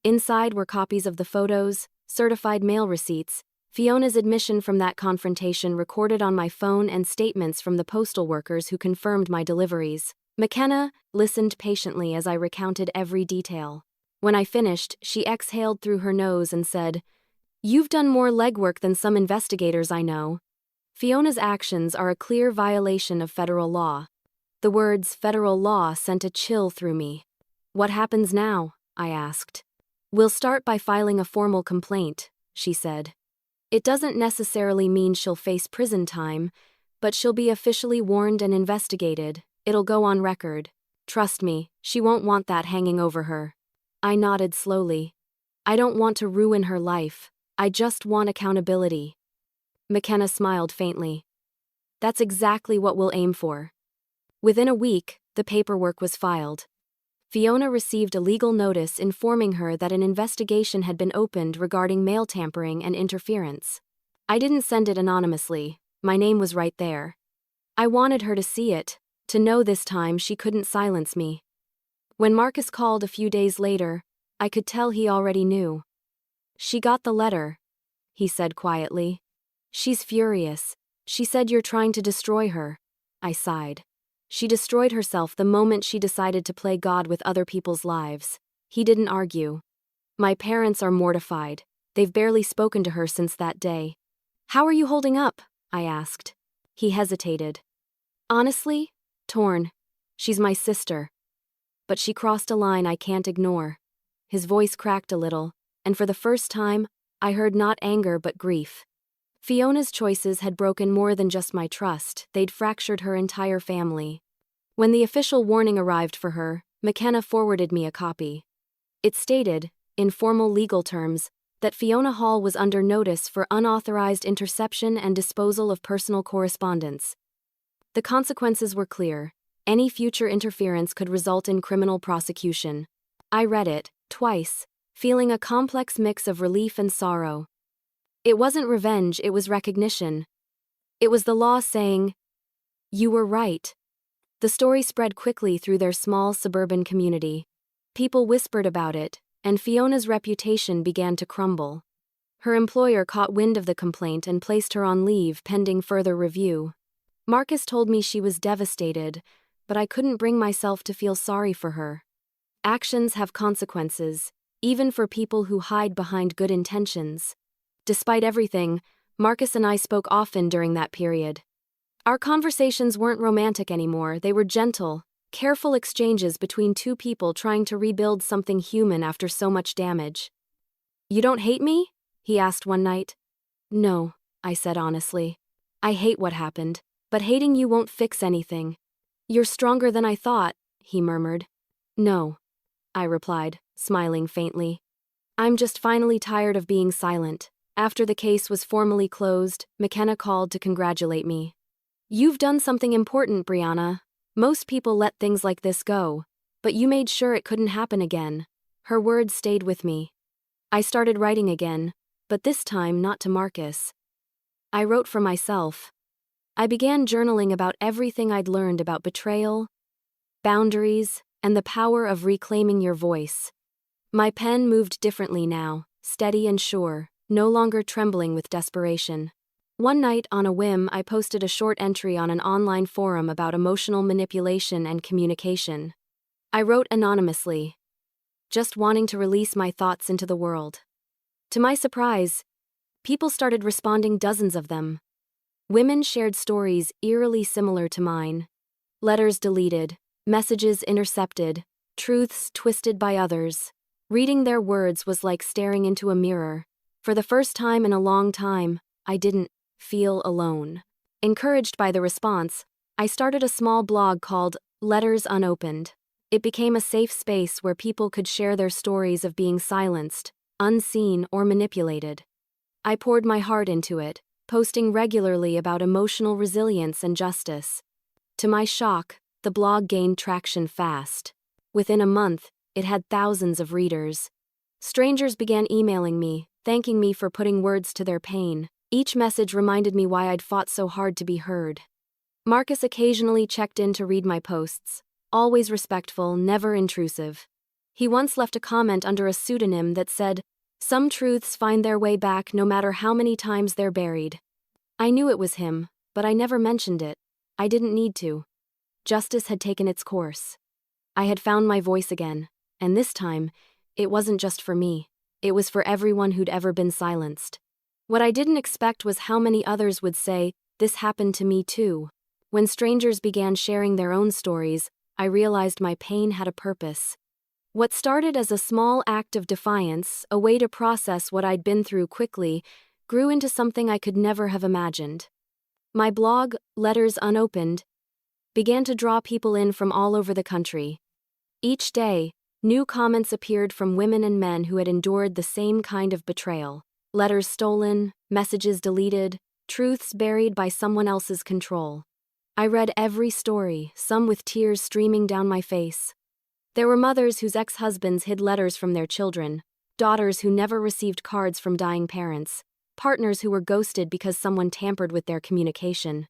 Speaker 1: Inside were copies of the photos, certified mail receipts, Fiona's admission from that confrontation recorded on my phone, and statements from the postal workers who confirmed my deliveries. McKenna listened patiently as I recounted every detail. When I finished, she exhaled through her nose and said, "You've done more legwork than some investigators I know." Fiona's actions are a clear violation of federal law. The words "federal law" sent a chill through me. "What happens now?" I asked. "We'll start by filing a formal complaint," she said. "It doesn't necessarily mean she'll face prison time, but she'll be officially warned and investigated. It'll go on record. Trust me, she won't want that hanging over her." I nodded slowly. "I don't want to ruin her life. I just want accountability." McKenna smiled faintly. "That's exactly what we'll aim for." Within a week, the paperwork was filed. Fiona received a legal notice informing her that an investigation had been opened regarding mail tampering and interference. I didn't send it anonymously. My name was right there. I wanted her to see it, to know this time she couldn't silence me. When Marcus called a few days later, I could tell he already knew. "She got the letter," he said quietly. "She's furious. She said you're trying to destroy her." I sighed. "She destroyed herself the moment she decided to play God with other people's lives." He didn't argue. "My parents are mortified. They've barely spoken to her since that day." "How are you holding up?" I asked. He hesitated. "Honestly, torn. She's my sister. But she crossed a line I can't ignore." His voice cracked a little, and for the first time, I heard not anger but grief. Fiona's choices had broken more than just my trust, they'd fractured her entire family. When the official warning arrived for her, McKenna forwarded me a copy. It stated, in formal legal terms, that Fiona Hall was under notice for unauthorized interception and disposal of personal correspondence. The consequences were clear. Any future interference could result in criminal prosecution. I read it, twice, feeling a complex mix of relief and sorrow. It wasn't revenge, it was recognition. It was the law saying, "You were right." The story spread quickly through their small suburban community. People whispered about it, and Fiona's reputation began to crumble. Her employer caught wind of the complaint and placed her on leave pending further review. Marcus told me she was devastated, but I couldn't bring myself to feel sorry for her. Actions have consequences, even for people who hide behind good intentions. Despite everything, Marcus and I spoke often during that period. Our conversations weren't romantic anymore, they were gentle, careful exchanges between two people trying to rebuild something human after so much damage. "You don't hate me?" he asked one night. "No," I said honestly. "I hate what happened, but hating you won't fix anything." "You're stronger than I thought," he murmured. "No," I replied, smiling faintly. "I'm just finally tired of being silent." After the case was formally closed, McKenna called to congratulate me. "You've done something important, Brianna. Most people let things like this go, but you made sure it couldn't happen again." Her words stayed with me. I started writing again, but this time not to Marcus. I wrote for myself. I began journaling about everything I'd learned about betrayal, boundaries, and the power of reclaiming your voice. My pen moved differently now, steady and sure, no longer trembling with desperation. One night, on a whim, I posted a short entry on an online forum about emotional manipulation and communication. I wrote anonymously, just wanting to release my thoughts into the world. To my surprise, people started responding, dozens of them. Women shared stories eerily similar to mine. Letters deleted, messages intercepted, truths twisted by others. Reading their words was like staring into a mirror. For the first time in a long time, I didn't feel alone. Encouraged by the response, I started a small blog called Letters Unopened. It became a safe space where people could share their stories of being silenced, unseen, or manipulated. I poured my heart into it, posting regularly about emotional resilience and justice. To my shock, the blog gained traction fast. Within a month, it had thousands of readers. Strangers began emailing me, thanking me for putting words to their pain. Each message reminded me why I'd fought so hard to be heard. Marcus occasionally checked in to read my posts, always respectful, never intrusive. He once left a comment under a pseudonym that said, "Some truths find their way back no matter how many times they're buried." I knew it was him, but I never mentioned it. I didn't need to. Justice had taken its course. I had found my voice again, and this time, it wasn't just for me. It was for everyone who'd ever been silenced. What I didn't expect was how many others would say, "This happened to me too." When strangers began sharing their own stories, I realized my pain had a purpose. What started as a small act of defiance, a way to process what I'd been through quickly, grew into something I could never have imagined. My blog, Letters Unopened, began to draw people in from all over the country. Each day, new comments appeared from women and men who had endured the same kind of betrayal. Letters stolen, messages deleted, truths buried by someone else's control. I read every story, some with tears streaming down my face. There were mothers whose ex-husbands hid letters from their children, daughters who never received cards from dying parents, partners who were ghosted because someone tampered with their communication.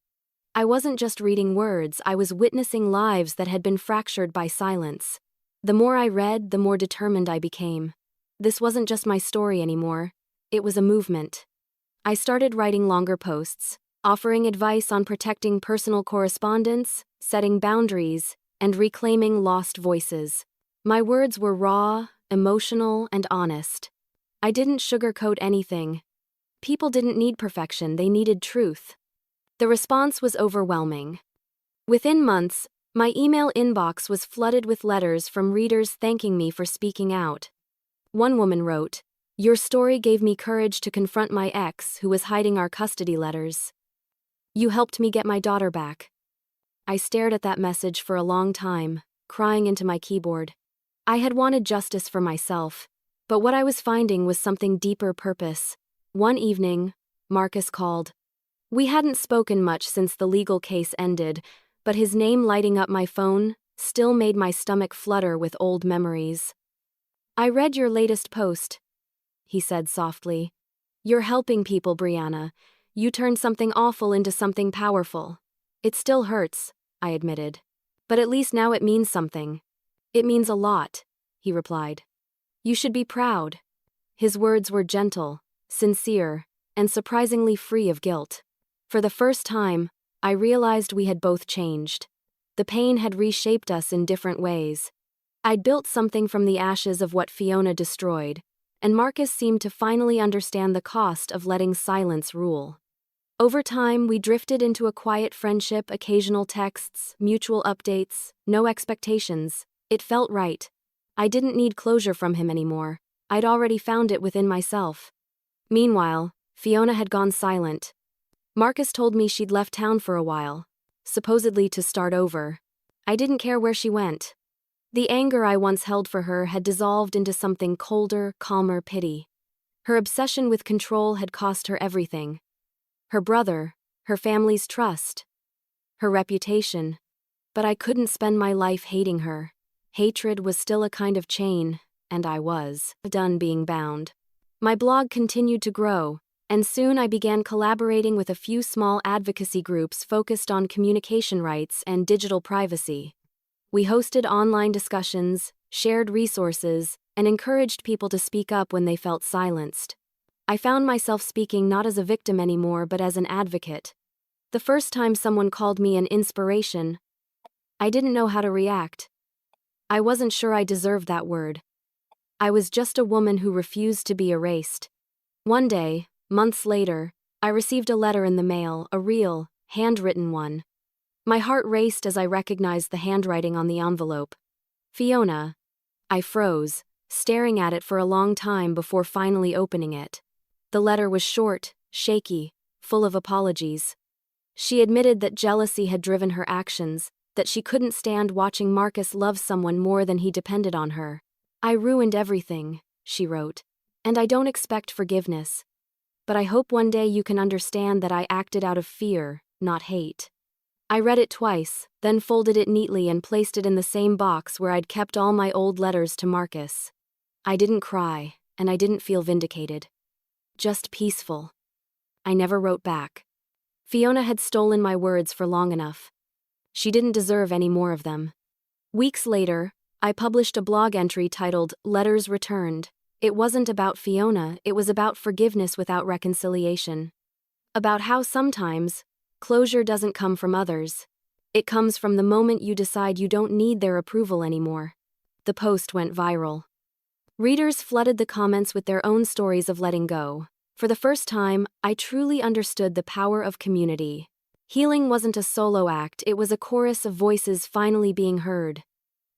Speaker 1: I wasn't just reading words, I was witnessing lives that had been fractured by silence. The more I read, the more determined I became. This wasn't just my story anymore, it was a movement. I started writing longer posts, offering advice on protecting personal correspondence, setting boundaries, and reclaiming lost voices. My words were raw, emotional, and honest. I didn't sugarcoat anything. People didn't need perfection, they needed truth. The response was overwhelming. Within months, my email inbox was flooded with letters from readers thanking me for speaking out. One woman wrote, "Your story gave me courage to confront my ex who was hiding our custody letters. You helped me get my daughter back." I stared at that message for a long time, crying into my keyboard. I had wanted justice for myself, but what I was finding was something deeper purpose. One evening, Marcus called. We hadn't spoken much since the legal case ended, but his name lighting up my phone still made my stomach flutter with old memories. "I read your latest post," he said softly. "You're helping people, Brianna. You turned something awful into something powerful." "It still hurts," I admitted. "But at least now it means something." "It means a lot," he replied. "You should be proud." His words were gentle, sincere, and surprisingly free of guilt. For the first time, I realized we had both changed. The pain had reshaped us in different ways. I'd built something from the ashes of what Fiona destroyed, and Marcus seemed to finally understand the cost of letting silence rule. Over time, we drifted into a quiet friendship, occasional texts, mutual updates, no expectations. It felt right. I didn't need closure from him anymore. I'd already found it within myself. Meanwhile, Fiona had gone silent. Marcus told me she'd left town for a while, supposedly to start over. I didn't care where she went. The anger I once held for her had dissolved into something colder, calmer pity. Her obsession with control had cost her everything. Her brother, her family's trust, her reputation. But I couldn't spend my life hating her. Hatred was still a kind of chain, and I was done being bound. My blog continued to grow, and soon I began collaborating with a few small advocacy groups focused on communication rights and digital privacy. We hosted online discussions, shared resources, and encouraged people to speak up when they felt silenced. I found myself speaking not as a victim anymore but as an advocate. The first time someone called me an inspiration, I didn't know how to react. I wasn't sure I deserved that word. I was just a woman who refused to be erased. One day, months later, I received a letter in the mail, a real, handwritten one. My heart raced as I recognized the handwriting on the envelope. "Fiona." I froze, staring at it for a long time before finally opening it. The letter was short, shaky, full of apologies. She admitted that jealousy had driven her actions, that she couldn't stand watching Marcus love someone more than he depended on her. "I ruined everything," she wrote, "and I don't expect forgiveness. But I hope one day you can understand that I acted out of fear, not hate." I read it twice, then folded it neatly and placed it in the same box where I'd kept all my old letters to Marcus. I didn't cry, and I didn't feel vindicated. Just peaceful. I never wrote back. Fiona had stolen my words for long enough. She didn't deserve any more of them. Weeks later, I published a blog entry titled Letters Returned. It wasn't about Fiona, it was about forgiveness without reconciliation. About how sometimes, closure doesn't come from others. It comes from the moment you decide you don't need their approval anymore. The post went viral. Readers flooded the comments with their own stories of letting go. For the first time, I truly understood the power of community. Healing wasn't a solo act, it was a chorus of voices finally being heard.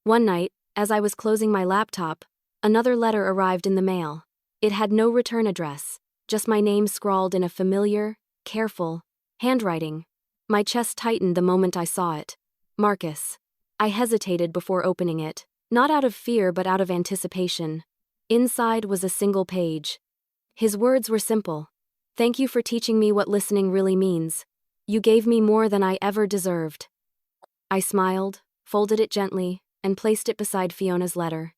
Speaker 1: One night, as I was closing my laptop, another letter arrived in the mail. It had no return address, just my name scrawled in a familiar, careful handwriting. My chest tightened the moment I saw it. Marcus. I hesitated before opening it, not out of fear but out of anticipation. Inside was a single page. His words were simple. Thank you for teaching me what listening really means. You gave me more than I ever deserved. I smiled, folded it gently, and placed it beside Fiona's letter.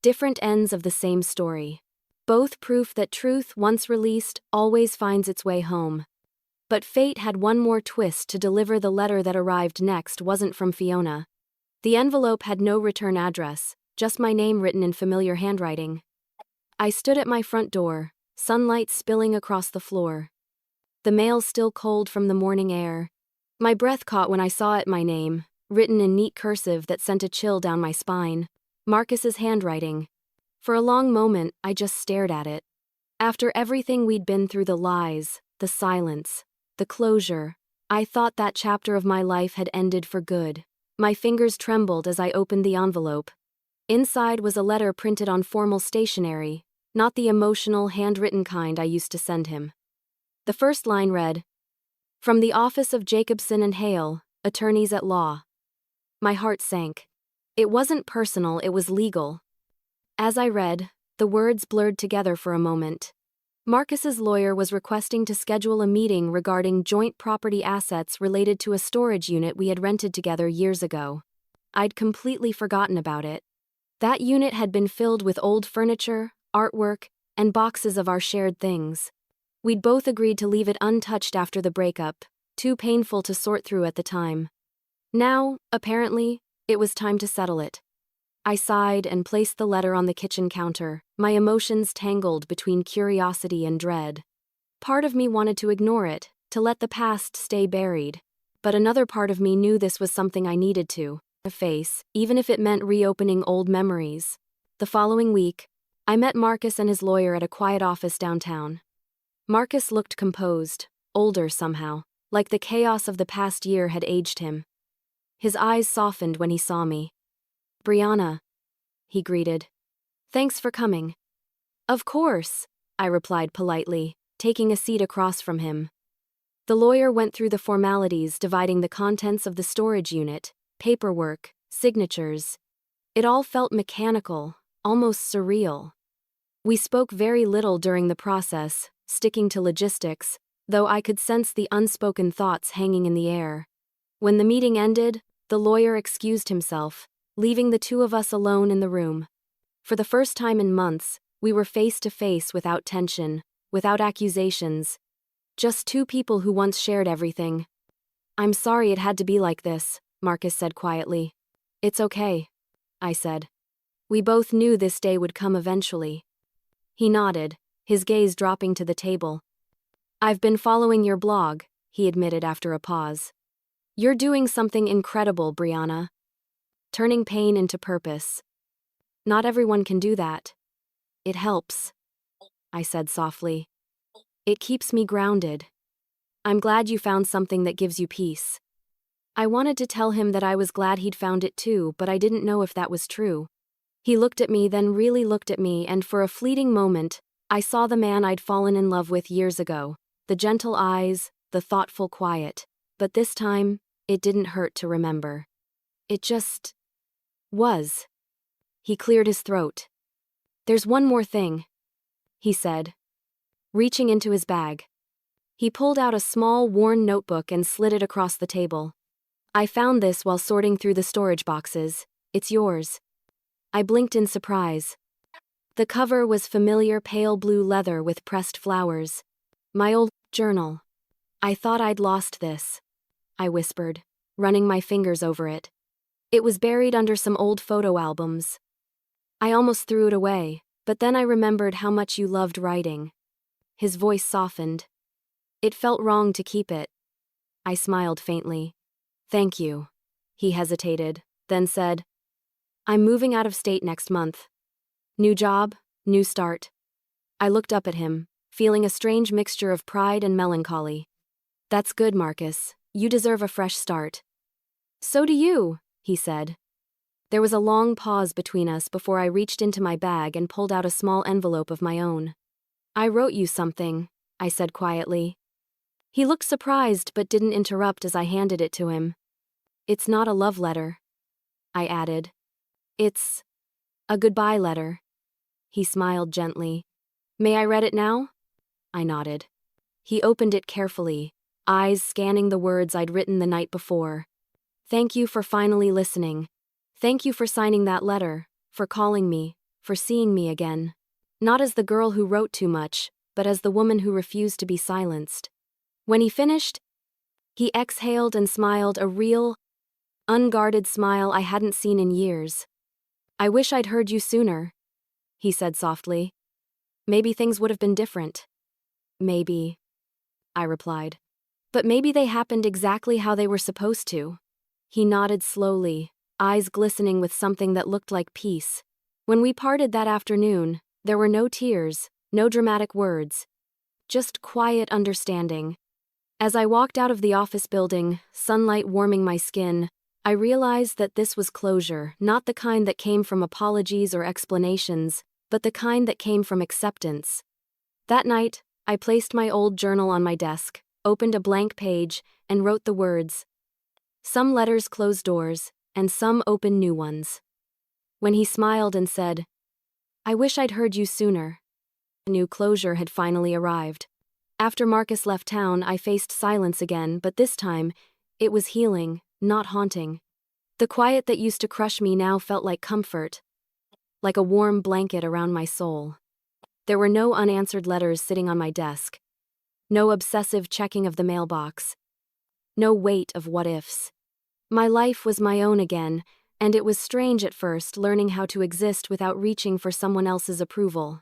Speaker 1: Different ends of the same story. Both proof that truth, once released, always finds its way home. But fate had one more twist to deliver. The letter that arrived next wasn't from Fiona. The envelope had no return address, just my name written in familiar handwriting. I stood at my front door, sunlight spilling across the floor. The mail still cold from the morning air. My breath caught when I saw it, my name, written in neat cursive that sent a chill down my spine. Marcus's handwriting. For a long moment, I just stared at it. After everything we'd been through, the lies, the silence, the closure, I thought that chapter of my life had ended for good. My fingers trembled as I opened the envelope. Inside was a letter printed on formal stationery, not the emotional, handwritten kind I used to send him. The first line read, "From the office of Jacobson and Hale, attorneys at law." My heart sank. It wasn't personal, it was legal. As I read, the words blurred together for a moment. Marcus's lawyer was requesting to schedule a meeting regarding joint property assets related to a storage unit we had rented together years ago. I'd completely forgotten about it. That unit had been filled with old furniture, artwork, and boxes of our shared things. We'd both agreed to leave it untouched after the breakup, too painful to sort through at the time. Now, apparently, it was time to settle it. I sighed and placed the letter on the kitchen counter, my emotions tangled between curiosity and dread. Part of me wanted to ignore it, to let the past stay buried. But another part of me knew this was something I needed to face, even if it meant reopening old memories. The following week, I met Marcus and his lawyer at a quiet office downtown. Marcus looked composed, older somehow, like the chaos of the past year had aged him. His eyes softened when he saw me. "Brianna," he greeted. "Thanks for coming." "Of course," I replied politely, taking a seat across from him. The lawyer went through the formalities, dividing the contents of the storage unit, paperwork, signatures. It all felt mechanical, almost surreal. We spoke very little during the process, sticking to logistics, though I could sense the unspoken thoughts hanging in the air. When the meeting ended, the lawyer excused himself, leaving the two of us alone in the room. For the first time in months, we were face to face without tension, without accusations. Just two people who once shared everything. "I'm sorry it had to be like this," Marcus said quietly. "It's okay," I said. We both knew this day would come eventually. He nodded, his gaze dropping to the table. "I've been following your blog," he admitted after a pause. "You're doing something incredible, Brianna. Turning pain into purpose. Not everyone can do that. It helps," I said softly. "It keeps me grounded. I'm glad you found something that gives you peace." I wanted to tell him that I was glad he'd found it too, but I didn't know if that was true. He looked at me, then really looked at me, and for a fleeting moment, I saw the man I'd fallen in love with years ago. The gentle eyes, the thoughtful quiet. But this time, it didn't hurt to remember. It just was. He cleared his throat. "There's one more thing," he said, reaching into his bag. He pulled out a small, worn notebook and slid it across the table. I found this while sorting through the storage boxes. It's yours. I blinked in surprise. The cover was familiar pale blue leather with pressed flowers. My old journal. I thought I'd lost this, I whispered, running my fingers over it. It was buried under some old photo albums. I almost threw it away, but then I remembered how much you loved writing. His voice softened. It felt wrong to keep it. I smiled faintly. Thank you. He hesitated, then said, I'm moving out of state next month. New job, new start. I looked up at him, feeling a strange mixture of pride and melancholy. That's good, Marcus. You deserve a fresh start. So do you, he said. There was a long pause between us before I reached into my bag and pulled out a small envelope of my own. I wrote you something, I said quietly. He looked surprised but didn't interrupt as I handed it to him. It's not a love letter, I added. It's a goodbye letter. He smiled gently. May I read it now? I nodded. He opened it carefully, eyes scanning the words I'd written the night before. Thank you for finally listening. Thank you for signing that letter, for calling me, for seeing me again. Not as the girl who wrote too much, but as the woman who refused to be silenced. When he finished, he exhaled and smiled, a real, unguarded smile I hadn't seen in years. I wish I'd heard you sooner, he said softly. Maybe things would have been different. Maybe, I replied. But maybe they happened exactly how they were supposed to. He nodded slowly, eyes glistening with something that looked like peace. When we parted that afternoon, there were no tears, no dramatic words. Just quiet understanding. As I walked out of the office building, sunlight warming my skin, I realized that this was closure, not the kind that came from apologies or explanations, but the kind that came from acceptance. That night, I placed my old journal on my desk, opened a blank page, and wrote the words. Some letters close doors, and some open new ones. When he smiled and said, I wish I'd heard you sooner. New closure had finally arrived. After Marcus left town, I faced silence again, but this time, it was healing, not haunting. The quiet that used to crush me now felt like comfort, like a warm blanket around my soul. There were no unanswered letters sitting on my desk, no obsessive checking of the mailbox, no weight of what-ifs. My life was my own again, and it was strange at first learning how to exist without reaching for someone else's approval.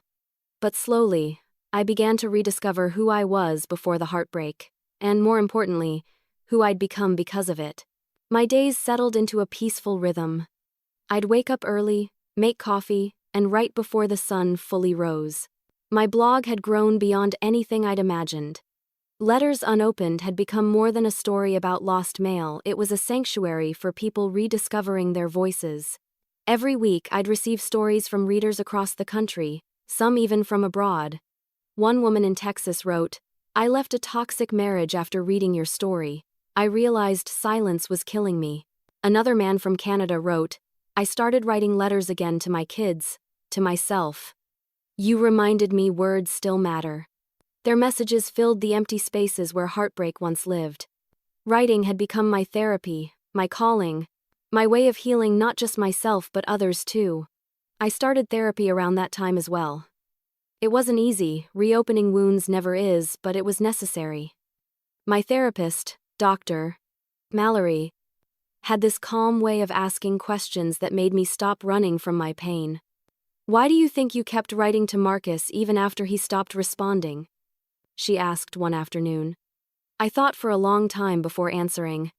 Speaker 1: But slowly, I began to rediscover who I was before the heartbreak, and more importantly, who I'd become because of it. My days settled into a peaceful rhythm. I'd wake up early, make coffee, and write before the sun fully rose. My blog had grown beyond anything I'd imagined. Letters Unopened had become more than a story about lost mail. It was a sanctuary for people rediscovering their voices. Every week, I'd receive stories from readers across the country, some even from abroad. One woman in Texas wrote, I left a toxic marriage after reading your story. I realized silence was killing me. Another man from Canada wrote, I started writing letters again to my kids, to myself. You reminded me words still matter. Their messages filled the empty spaces where heartbreak once lived. Writing had become my therapy, my calling, my way of healing not just myself but others too. I started therapy around that time as well. It wasn't easy, reopening wounds never is, but it was necessary. My therapist, Dr. Mallory, had this calm way of asking questions that made me stop running from my pain. Why do you think you kept writing to Marcus even after he stopped responding? She asked one afternoon. I thought for a long time before answering.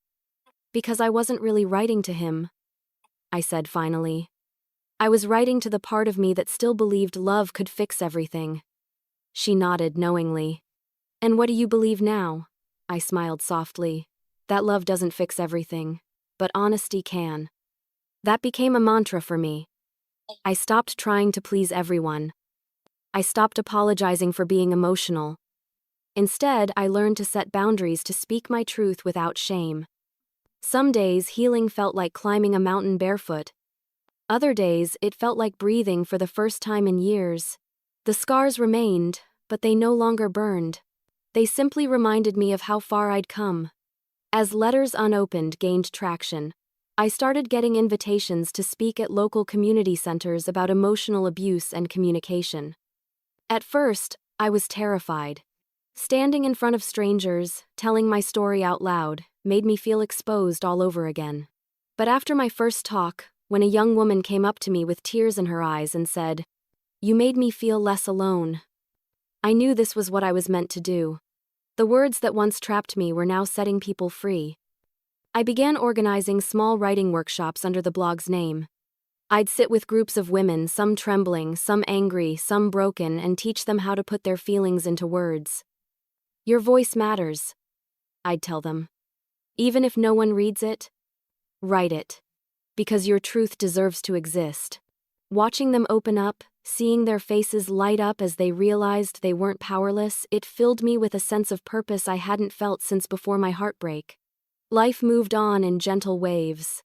Speaker 1: Because I wasn't really writing to him, I said finally. I was writing to the part of me that still believed love could fix everything. She nodded knowingly. And what do you believe now? I smiled softly. That love doesn't fix everything, but honesty can. That became a mantra for me. I stopped trying to please everyone. I stopped apologizing for being emotional. Instead, I learned to set boundaries to speak my truth without shame. Some days, healing felt like climbing a mountain barefoot. Other days, it felt like breathing for the first time in years. The scars remained, but they no longer burned. They simply reminded me of how far I'd come. As letters unopened gained traction, I started getting invitations to speak at local community centers about emotional abuse and communication. At first, I was terrified. Standing in front of strangers, telling my story out loud, made me feel exposed all over again. But after my first talk, when a young woman came up to me with tears in her eyes and said, "You made me feel less alone," I knew this was what I was meant to do. The words that once trapped me were now setting people free. I began organizing small writing workshops under the blog's name. I'd sit with groups of women, some trembling, some angry, some broken, and teach them how to put their feelings into words. "Your voice matters," I'd tell them. "Even if no one reads it, write it. Because your truth deserves to exist." Watching them open up, seeing their faces light up as they realized they weren't powerless, it filled me with a sense of purpose I hadn't felt since before my heartbreak. Life moved on in gentle waves.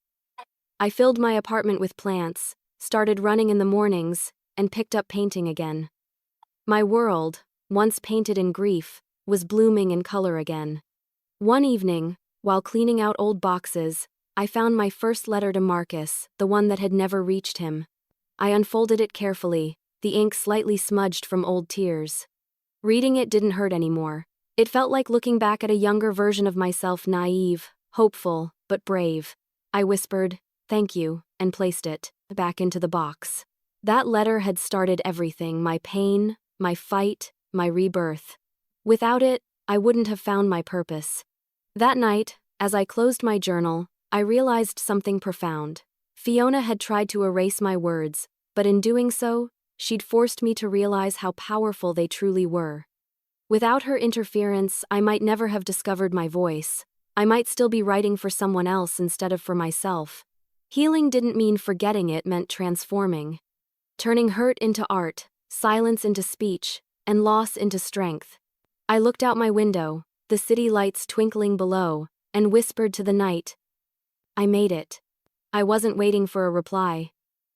Speaker 1: I filled my apartment with plants, started running in the mornings, and picked up painting again. My world, once painted in grief, was blooming in color again. One evening, while cleaning out old boxes, I found my first letter to Marcus, the one that had never reached him. I unfolded it carefully, the ink slightly smudged from old tears. Reading it didn't hurt anymore. It felt like looking back at a younger version of myself, naive, hopeful, but brave. I whispered, "Thank you," and placed it back into the box. That letter had started everything: my pain, my fight, my rebirth. Without it, I wouldn't have found my purpose. That night, as I closed my journal, I realized something profound. Fiona had tried to erase my words, but in doing so, she'd forced me to realize how powerful they truly were. Without her interference, I might never have discovered my voice. I might still be writing for someone else instead of for myself. Healing didn't mean forgetting, it meant transforming. Turning hurt into art, silence into speech, and loss into strength. I looked out my window, the city lights twinkling below, and whispered to the night, "I made it." I wasn't waiting for a reply.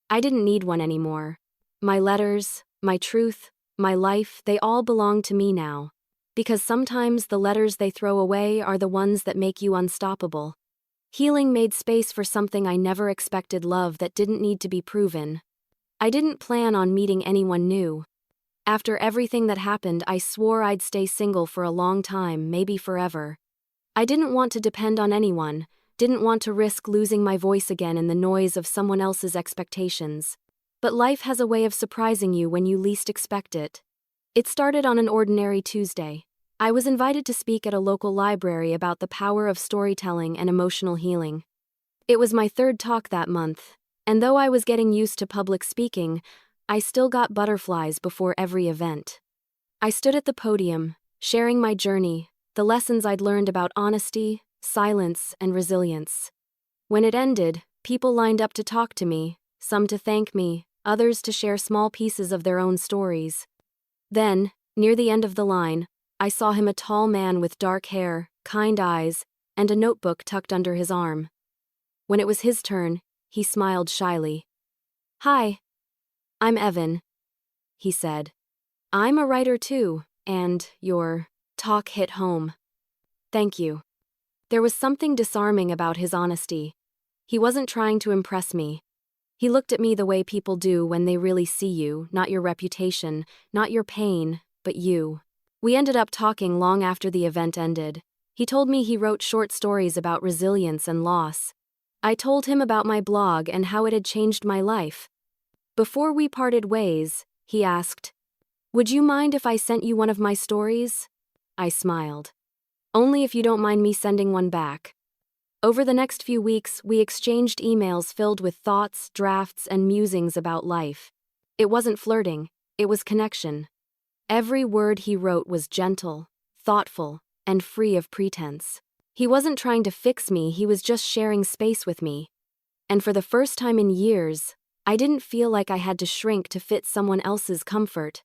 Speaker 1: I didn't need one anymore. My letters, my truth, my life, they all belong to me now. Because sometimes the letters they throw away are the ones that make you unstoppable. Healing made space for something I never expected: love that didn't need to be proven. I didn't plan on meeting anyone new. After everything that happened, I swore I'd stay single for a long time, maybe forever. I didn't want to depend on anyone, didn't want to risk losing my voice again in the noise of someone else's expectations. But life has a way of surprising you when you least expect it. It started on an ordinary Tuesday. I was invited to speak at a local library about the power of storytelling and emotional healing. It was my third talk that month, and though I was getting used to public speaking, I still got butterflies before every event. I stood at the podium, sharing my journey, the lessons I'd learned about honesty, silence, and resilience. When it ended, people lined up to talk to me, some to thank me, others to share small pieces of their own stories. Then, near the end of the line, I saw him, a tall man with dark hair, kind eyes, and a notebook tucked under his arm. When it was his turn, he smiled shyly. "Hi, I'm Evan," he said. "I'm a writer too, and your talk hit home. Thank you." There was something disarming about his honesty. He wasn't trying to impress me. He looked at me the way people do when they really see you, not your reputation, not your pain, but you. We ended up talking long after the event ended. He told me he wrote short stories about resilience and loss. I told him about my blog and how it had changed my life. Before we parted ways, he asked, "Would you mind if I sent you one of my stories?" I smiled. "Only if you don't mind me sending one back." Over the next few weeks, we exchanged emails filled with thoughts, drafts, and musings about life. It wasn't flirting, it was connection. Every word he wrote was gentle, thoughtful, and free of pretense. He wasn't trying to fix me, he was just sharing space with me. And for the first time in years, I didn't feel like I had to shrink to fit someone else's comfort.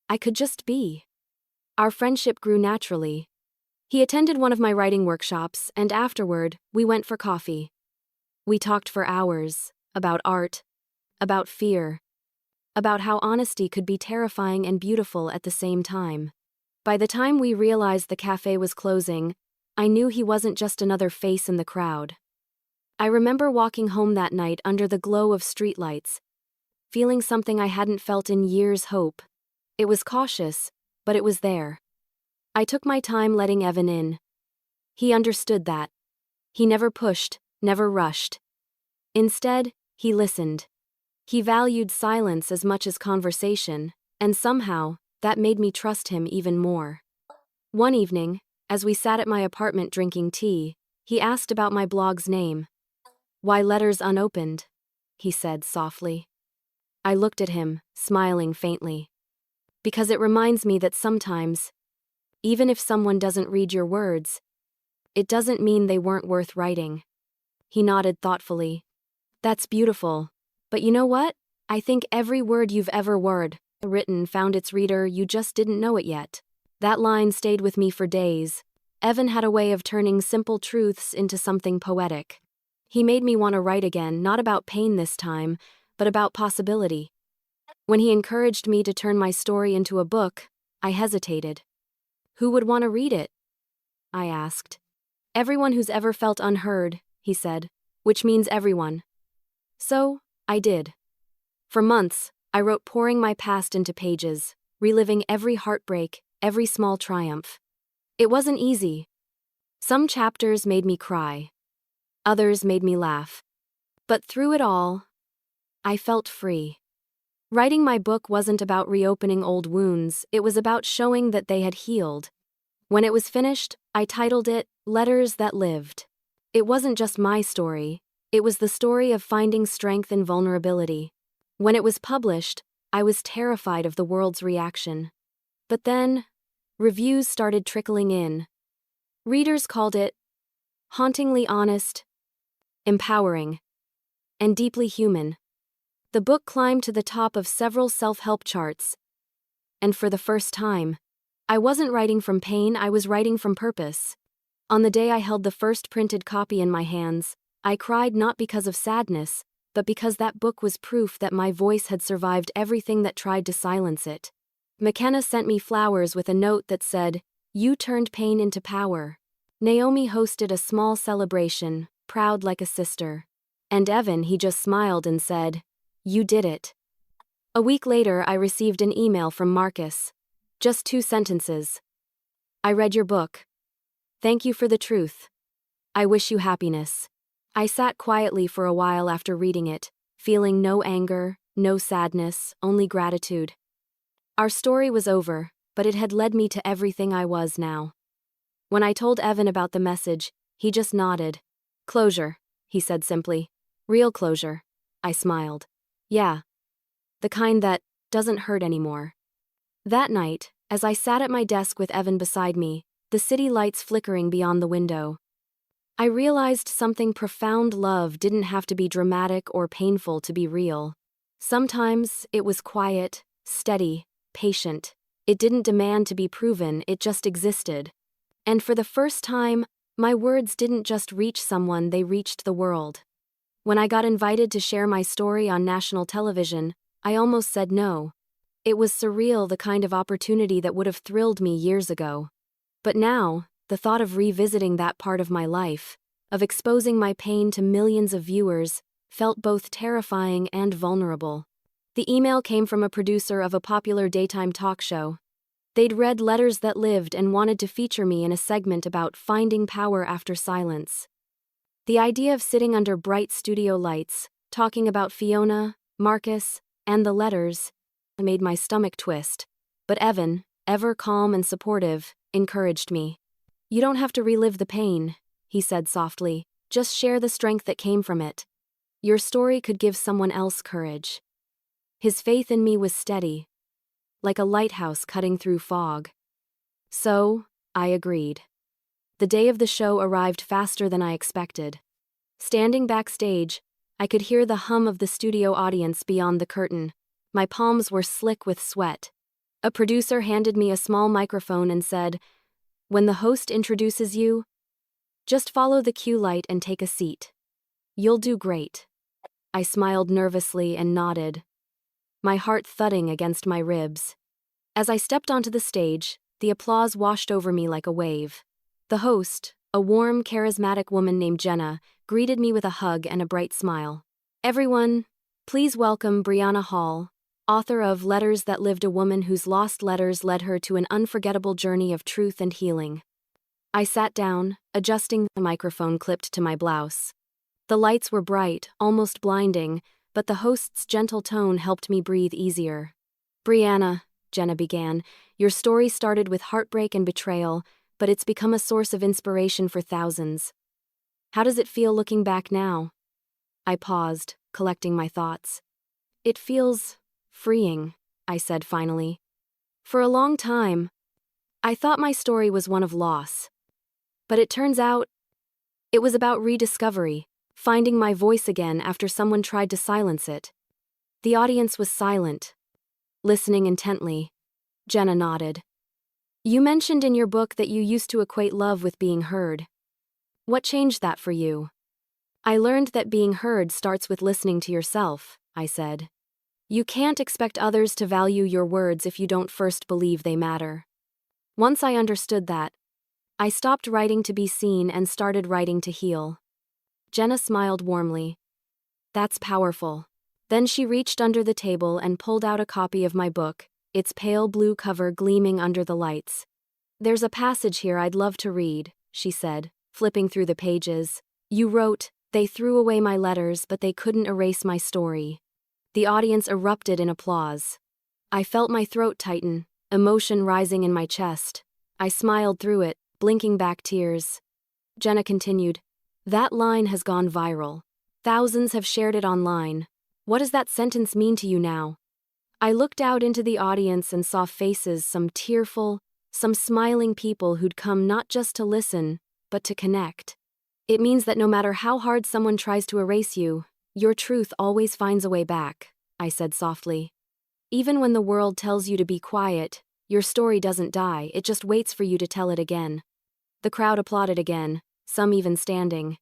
Speaker 1: I could just be. Our friendship grew naturally. He attended one of my writing workshops, and afterward, we went for coffee. We talked for hours, about art, about fear, about how honesty could be terrifying and beautiful at the same time. By the time we realized the cafe was closing, I knew he wasn't just another face in the crowd. I remember walking home that night under the glow of streetlights, feeling something I hadn't felt in years: hope. It was cautious, but it was there. I took my time letting Evan in. He understood that. He never pushed, never rushed. Instead, he listened. He valued silence as much as conversation, and somehow, that made me trust him even more. One evening, as we sat at my apartment drinking tea, he asked about my blog's name. "Why Letters Unopened?" he said softly. I looked at him, smiling faintly. "Because it reminds me that sometimes, even if someone doesn't read your words, it doesn't mean they weren't worth writing." He nodded thoughtfully. "That's beautiful. But you know what? I think every word you've ever written found its reader, you just didn't know it yet." That line stayed with me for days. Evan had a way of turning simple truths into something poetic. He made me want to write again, not about pain this time, but about possibility. When he encouraged me to turn my story into a book, I hesitated. "Who would want to read it?" I asked. "Everyone who's ever felt unheard," he said, "which means everyone." So, I did. For months, I wrote, pouring my past into pages, reliving every heartbreak, every small triumph. It wasn't easy. Some chapters made me cry. Others made me laugh. But through it all, I felt free. Writing my book wasn't about reopening old wounds, it was about showing that they had healed. When it was finished, I titled it Letters That Lived. It wasn't just my story, it was the story of finding strength in vulnerability. When it was published, I was terrified of the world's reaction. But then, reviews started trickling in. Readers called it hauntingly honest, empowering, and deeply human. The book climbed to the top of several self-help charts. And for the first time, I wasn't writing from pain, I was writing from purpose. On the day I held the first printed copy in my hands, I cried not because of sadness, but because that book was proof that my voice had survived everything that tried to silence it. McKenna sent me flowers with a note that said, "You turned pain into power." Naomi hosted a small celebration, proud like a sister. And Evan, he just smiled and said, "You did it." A week later, I received an email from Marcus. Just 2 sentences. "I read your book. Thank you for the truth. I wish you happiness." I sat quietly for a while after reading it, feeling no anger, no sadness, only gratitude. Our story was over, but it had led me to everything I was now. When I told Evan about the message, he just nodded. "Closure," he said simply. "Real closure." I smiled. "Yeah. The kind that doesn't hurt anymore." That night, as I sat at my desk with Evan beside me, the city lights flickering beyond the window, I realized something profound: love didn't have to be dramatic or painful to be real. Sometimes it was quiet, steady, patient. It didn't demand to be proven, it just existed. And for the first time, my words didn't just reach someone, they reached the world. When I got invited to share my story on national television, I almost said no. It was surreal, the kind of opportunity that would have thrilled me years ago. But now, the thought of revisiting that part of my life, of exposing my pain to millions of viewers, felt both terrifying and vulnerable. The email came from a producer of a popular daytime talk show. They'd read Letters That Lived and wanted to feature me in a segment about finding power after silence. The idea of sitting under bright studio lights, talking about Fiona, Marcus, and the letters, made my stomach twist. But Evan, ever calm and supportive, encouraged me. "You don't have to relive the pain," he said softly. "Just share the strength that came from it. Your story could give someone else courage." His faith in me was steady, like a lighthouse cutting through fog. So, I agreed. The day of the show arrived faster than I expected. Standing backstage, I could hear the hum of the studio audience beyond the curtain. My palms were slick with sweat. A producer handed me a small microphone and said, "When the host introduces you, just follow the cue light and take a seat. You'll do great." I smiled nervously and nodded, my heart thudding against my ribs. As I stepped onto the stage, the applause washed over me like a wave. The host, A warm, charismatic woman named Jenna greeted me with a hug and a bright smile. Everyone, please welcome Brianna Hall, author of Letters That Lived, a woman whose lost letters led her to an unforgettable journey of truth and healing. I sat down, adjusting the microphone clipped to my blouse. The lights were bright, almost blinding, but the host's gentle tone helped me breathe easier. Brianna, Jenna began, your story started with heartbreak and betrayal, but it's become a source of inspiration for thousands. How does it feel looking back now? I paused, collecting my thoughts. It feels freeing, I said finally. For a long time, I thought my story was one of loss. But it turns out, it was about rediscovery, finding my voice again after someone tried to silence it. The audience was silent, listening intently. Jenna nodded. You mentioned in your book that you used to equate love with being heard. What changed that for you? I learned that being heard starts with listening to yourself, I said. You can't expect others to value your words if you don't first believe they matter. Once I understood that, I stopped writing to be seen and started writing to heal. Jenna smiled warmly. That's powerful. Then she reached under the table and pulled out a copy of my book, its pale blue cover gleaming under the lights. There's a passage here I'd love to read, she said, flipping through the pages. You wrote, they threw away my letters, but they couldn't erase my story. The audience erupted in applause. I felt my throat tighten, emotion rising in my chest. I smiled through it, blinking back tears. Jenna continued, that line has gone viral. Thousands have shared it online. What does that sentence mean to you now? I looked out into the audience and saw faces, some tearful, some smiling people who'd come not just to listen, but to connect. It means that no matter how hard someone tries to erase you, your truth always finds a way back, I said softly. Even when the world tells you to be quiet, your story doesn't die, it just waits for you to tell it again. The crowd applauded again, some even standing.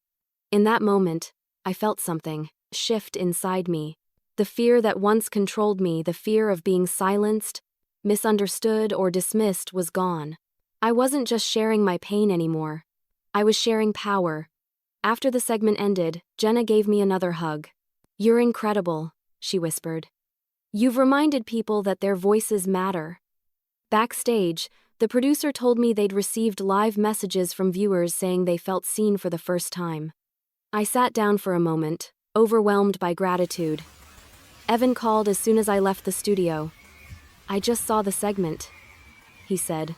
Speaker 1: In that moment, I felt something shift inside me. The fear that once controlled me, the fear of being silenced, misunderstood, or dismissed was gone. I wasn't just sharing my pain anymore. I was sharing power. After the segment ended, Jenna gave me another hug. You're incredible, she whispered. You've reminded people that their voices matter. Backstage, the producer told me they'd received live messages from viewers saying they felt seen for the first time. I sat down for a moment, overwhelmed by gratitude. Evan called as soon as I left the studio. I just saw the segment, he said,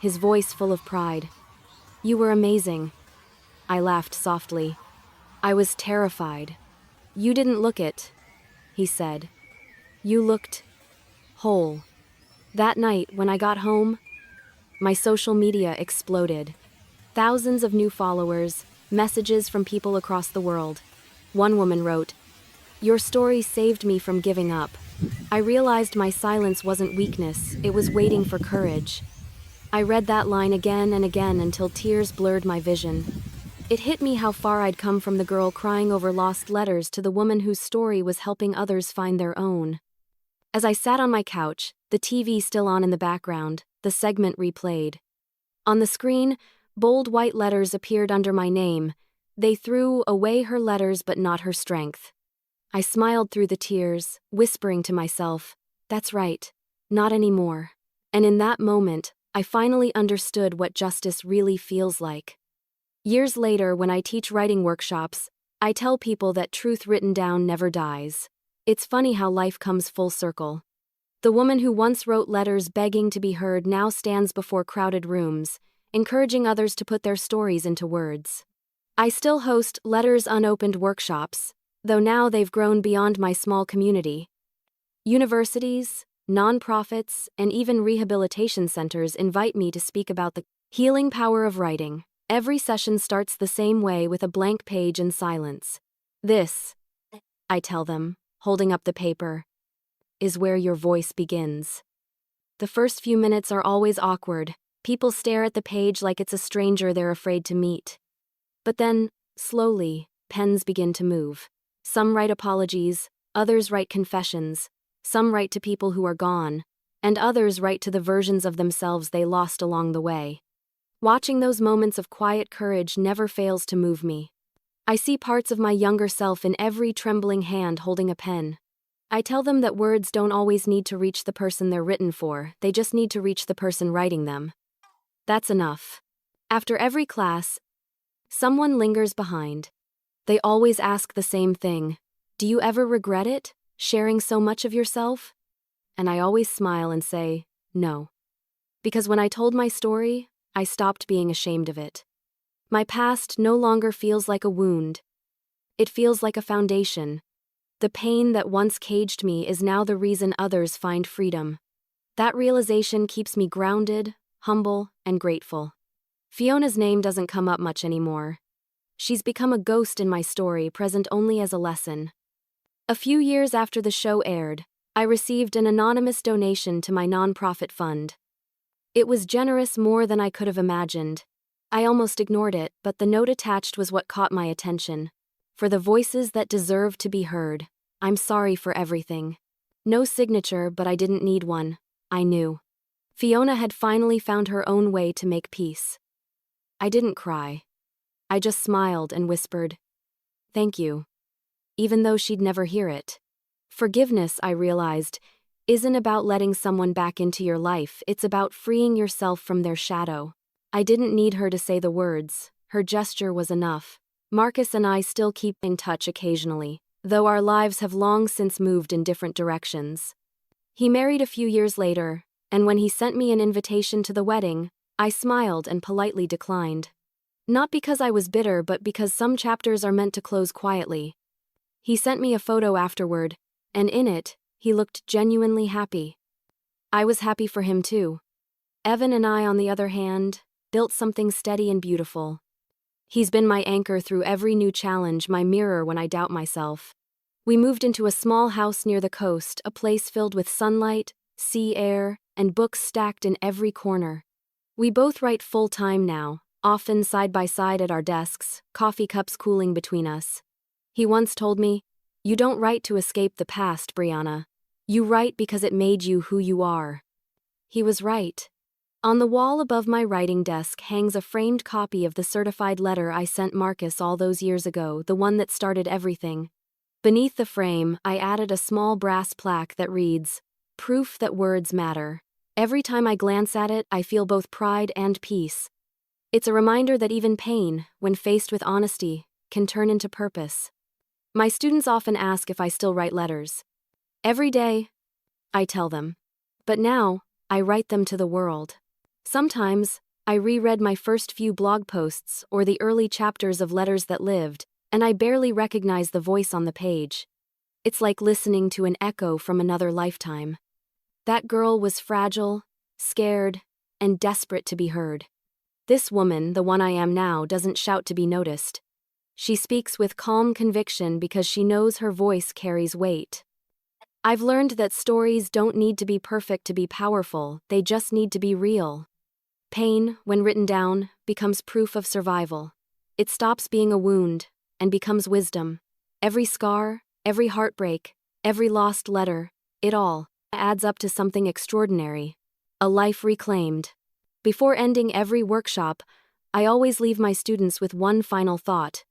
Speaker 1: his voice full of pride. You were amazing. I laughed softly. I was terrified. You didn't look it, he said. You looked whole. That night, when I got home, my social media exploded. Thousands of new followers, messages from people across the world. One woman wrote, your story saved me from giving up. I realized my silence wasn't weakness, it was waiting for courage. I read that line again and again until tears blurred my vision. It hit me how far I'd come from the girl crying over lost letters to the woman whose story was helping others find their own. As I sat on my couch, the TV still on in the background, the segment replayed. On the screen, bold white letters appeared under my name. They threw away her letters but not her strength. I smiled through the tears, whispering to myself, that's right, not anymore. And in that moment, I finally understood what justice really feels like. Years later, when I teach writing workshops, I tell people that truth written down never dies. It's funny how life comes full circle. The woman who once wrote letters begging to be heard now stands before crowded rooms, encouraging others to put their stories into words. I still host Letters Unopened workshops, though now they've grown beyond my small community. Universities, nonprofits, and even rehabilitation centers invite me to speak about the healing power of writing. Every session starts the same way, with a blank page and silence. This, I tell them, holding up the paper, is where your voice begins. The first few minutes are always awkward. People stare at the page like it's a stranger they're afraid to meet. But then, slowly, pens begin to move. Some write apologies, others write confessions, some write to people who are gone, and others write to the versions of themselves they lost along the way. Watching those moments of quiet courage never fails to move me. I see parts of my younger self in every trembling hand holding a pen. I tell them that words don't always need to reach the person they're written for, they just need to reach the person writing them. That's enough. After every class, someone lingers behind. They always ask the same thing. Do you ever regret it, sharing so much of yourself? And I always smile and say, no. Because when I told my story, I stopped being ashamed of it. My past no longer feels like a wound. It feels like a foundation. The pain that once caged me is now the reason others find freedom. That realization keeps me grounded, humble, and grateful. Fiona's name doesn't come up much anymore. She's become a ghost in my story, present only as a lesson. A few years after the show aired, I received an anonymous donation to my nonprofit fund. It was generous more than I could have imagined. I almost ignored it, but the note attached was what caught my attention. For the voices that deserve to be heard, I'm sorry for everything. No signature, but I didn't need one. I knew. Fiona had finally found her own way to make peace. I didn't cry. I just smiled and whispered, "Thank you." Even though she'd never hear it. Forgiveness, I realized, isn't about letting someone back into your life, it's about freeing yourself from their shadow. I didn't need her to say the words, her gesture was enough. Marcus and I still keep in touch occasionally, though our lives have long since moved in different directions. He married a few years later, and when he sent me an invitation to the wedding, I smiled and politely declined. Not because I was bitter, but because some chapters are meant to close quietly. He sent me a photo afterward, and in it, he looked genuinely happy. I was happy for him too. Evan and I, on the other hand, built something steady and beautiful. He's been my anchor through every new challenge, my mirror when I doubt myself. We moved into a small house near the coast, a place filled with sunlight, sea air, and books stacked in every corner. We both write full-time now, often side by side at our desks, coffee cups cooling between us. He once told me, "You don't write to escape the past, Brianna. You write because it made you who you are." He was right. On the wall above my writing desk hangs a framed copy of the certified letter I sent Marcus all those years ago, the one that started everything. Beneath the frame, I added a small brass plaque that reads, "Proof that words matter." Every time I glance at it, I feel both pride and peace. It's a reminder that even pain, when faced with honesty, can turn into purpose. My students often ask if I still write letters. Every day, I tell them. But now, I write them to the world. Sometimes, I reread my first few blog posts or the early chapters of Letters That Lived, and I barely recognize the voice on the page. It's like listening to an echo from another lifetime. That girl was fragile, scared, and desperate to be heard. This woman, the one I am now, doesn't shout to be noticed. She speaks with calm conviction because she knows her voice carries weight. I've learned that stories don't need to be perfect to be powerful, they just need to be real. Pain, when written down, becomes proof of survival. It stops being a wound and becomes wisdom. Every scar, every heartbreak, every lost letter, it all adds up to something extraordinary. A life reclaimed. Before ending every workshop, I always leave my students with one final thought.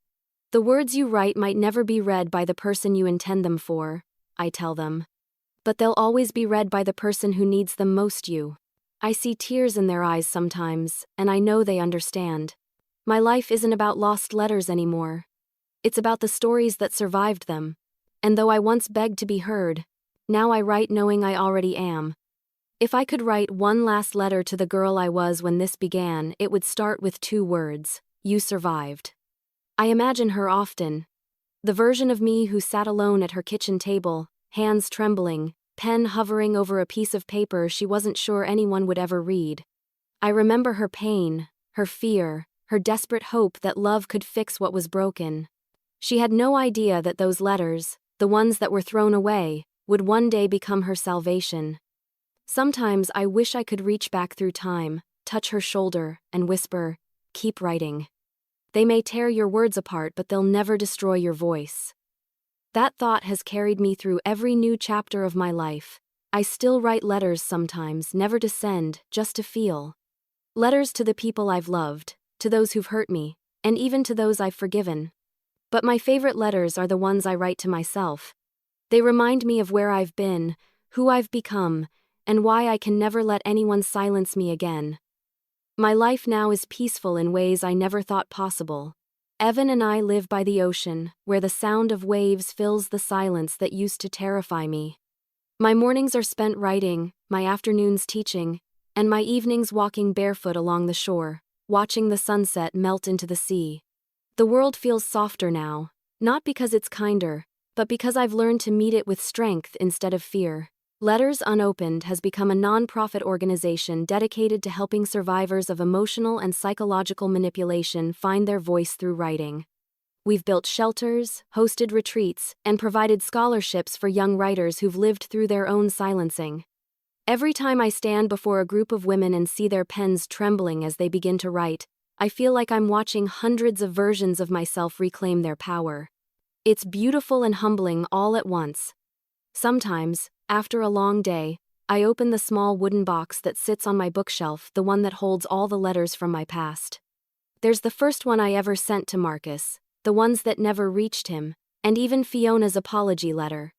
Speaker 1: The words you write might never be read by the person you intend them for, I tell them. But they'll always be read by the person who needs them most. You. I see tears in their eyes sometimes, and I know they understand. My life isn't about lost letters anymore. It's about the stories that survived them. And though I once begged to be heard, now I write knowing I already am. If I could write one last letter to the girl I was when this began, it would start with 2 words: you survived. I imagine her often. The version of me who sat alone at her kitchen table, hands trembling, pen hovering over a piece of paper she wasn't sure anyone would ever read. I remember her pain, her fear, her desperate hope that love could fix what was broken. She had no idea that those letters, the ones that were thrown away, would one day become her salvation. Sometimes I wish I could reach back through time, touch her shoulder, and whisper, "Keep writing." They may tear your words apart, but they'll never destroy your voice. That thought has carried me through every new chapter of my life. I still write letters sometimes, never to send, just to feel. Letters to the people I've loved, to those who've hurt me, and even to those I've forgiven. But my favorite letters are the ones I write to myself. They remind me of where I've been, who I've become, and why I can never let anyone silence me again. My life now is peaceful in ways I never thought possible. Evan and I live by the ocean, where the sound of waves fills the silence that used to terrify me. My mornings are spent writing, my afternoons teaching, and my evenings walking barefoot along the shore, watching the sunset melt into the sea. The world feels softer now, not because it's kinder, but because I've learned to meet it with strength instead of fear. Letters Unopened has become a non-profit organization dedicated to helping survivors of emotional and psychological manipulation find their voice through writing. We've built shelters, hosted retreats, and provided scholarships for young writers who've lived through their own silencing. Every time I stand before a group of women and see their pens trembling as they begin to write, I feel like I'm watching hundreds of versions of myself reclaim their power. It's beautiful and humbling all at once. Sometimes, after a long day, I open the small wooden box that sits on my bookshelf, the one that holds all the letters from my past. There's the first one I ever sent to Marcus, the ones that never reached him, and even Fiona's apology letter.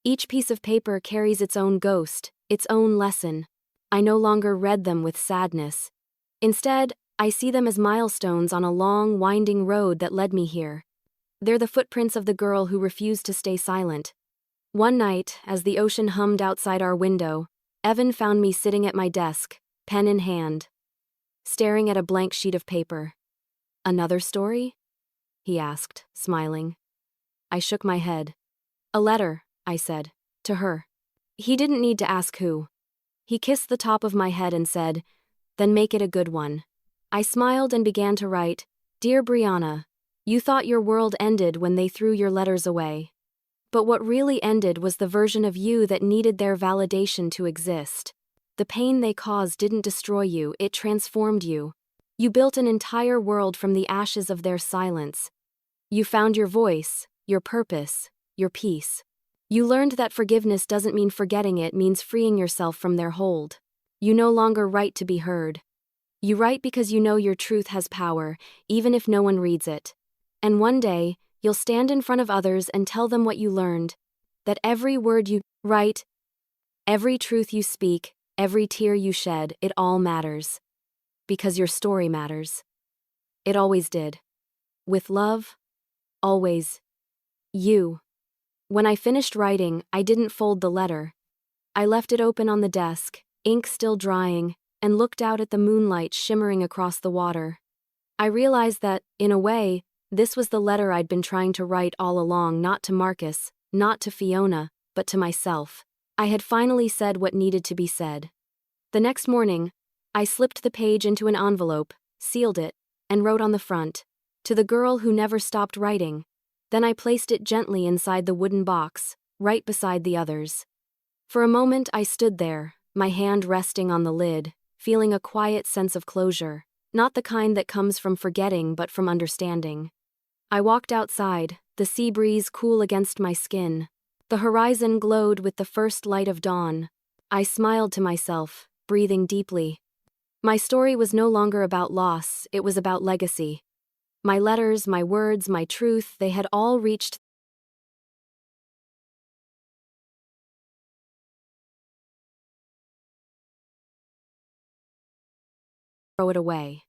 Speaker 1: Each piece of paper carries its own ghost, its own lesson. I no longer read them with sadness. Instead, I see them as milestones on a long, winding road that led me here. They're the footprints of the girl who refused to stay silent. One night, as the ocean hummed outside our window, Evan found me sitting at my desk, pen in hand, staring at a blank sheet of paper. "Another story?" he asked, smiling. I shook my head. "A letter," I said, "to her." He didn't need to ask who. He kissed the top of my head and said, "Then make it a good one." I smiled and began to write, "Dear Brianna, you thought your world ended when they threw your letters away. But what really ended was the version of you that needed their validation to exist. The pain they caused didn't destroy you, it transformed you. You built an entire world from the ashes of their silence. You found your voice, your purpose, your peace. You learned that forgiveness doesn't mean forgetting, it means freeing yourself from their hold. You no longer write to be heard. You write because you know your truth has power, even if no one reads it. And one day, you'll stand in front of others and tell them what you learned, that every word you write, every truth you speak, every tear you shed, it all matters. Because your story matters. It always did. With love, always. You." When I finished writing, I didn't fold the letter. I left it open on the desk, ink still drying, and looked out at the moonlight shimmering across the water. I realized that, in a way, this was the letter I'd been trying to write all along, not to Marcus, not to Fiona, but to myself. I had finally said what needed to be said. The next morning, I slipped the page into an envelope, sealed it, and wrote on the front, "To the girl who never stopped writing." Then I placed it gently inside the wooden box, right beside the others. For a moment I stood there, my hand resting on the lid, feeling a quiet sense of closure, not the kind that comes from forgetting but from understanding. I walked outside, the sea breeze cool against my skin. The horizon glowed with the first light of dawn. I smiled to myself, breathing deeply. My story was no longer about loss, it was about legacy. My letters, my words, my truth, they had all reached. Throw it away.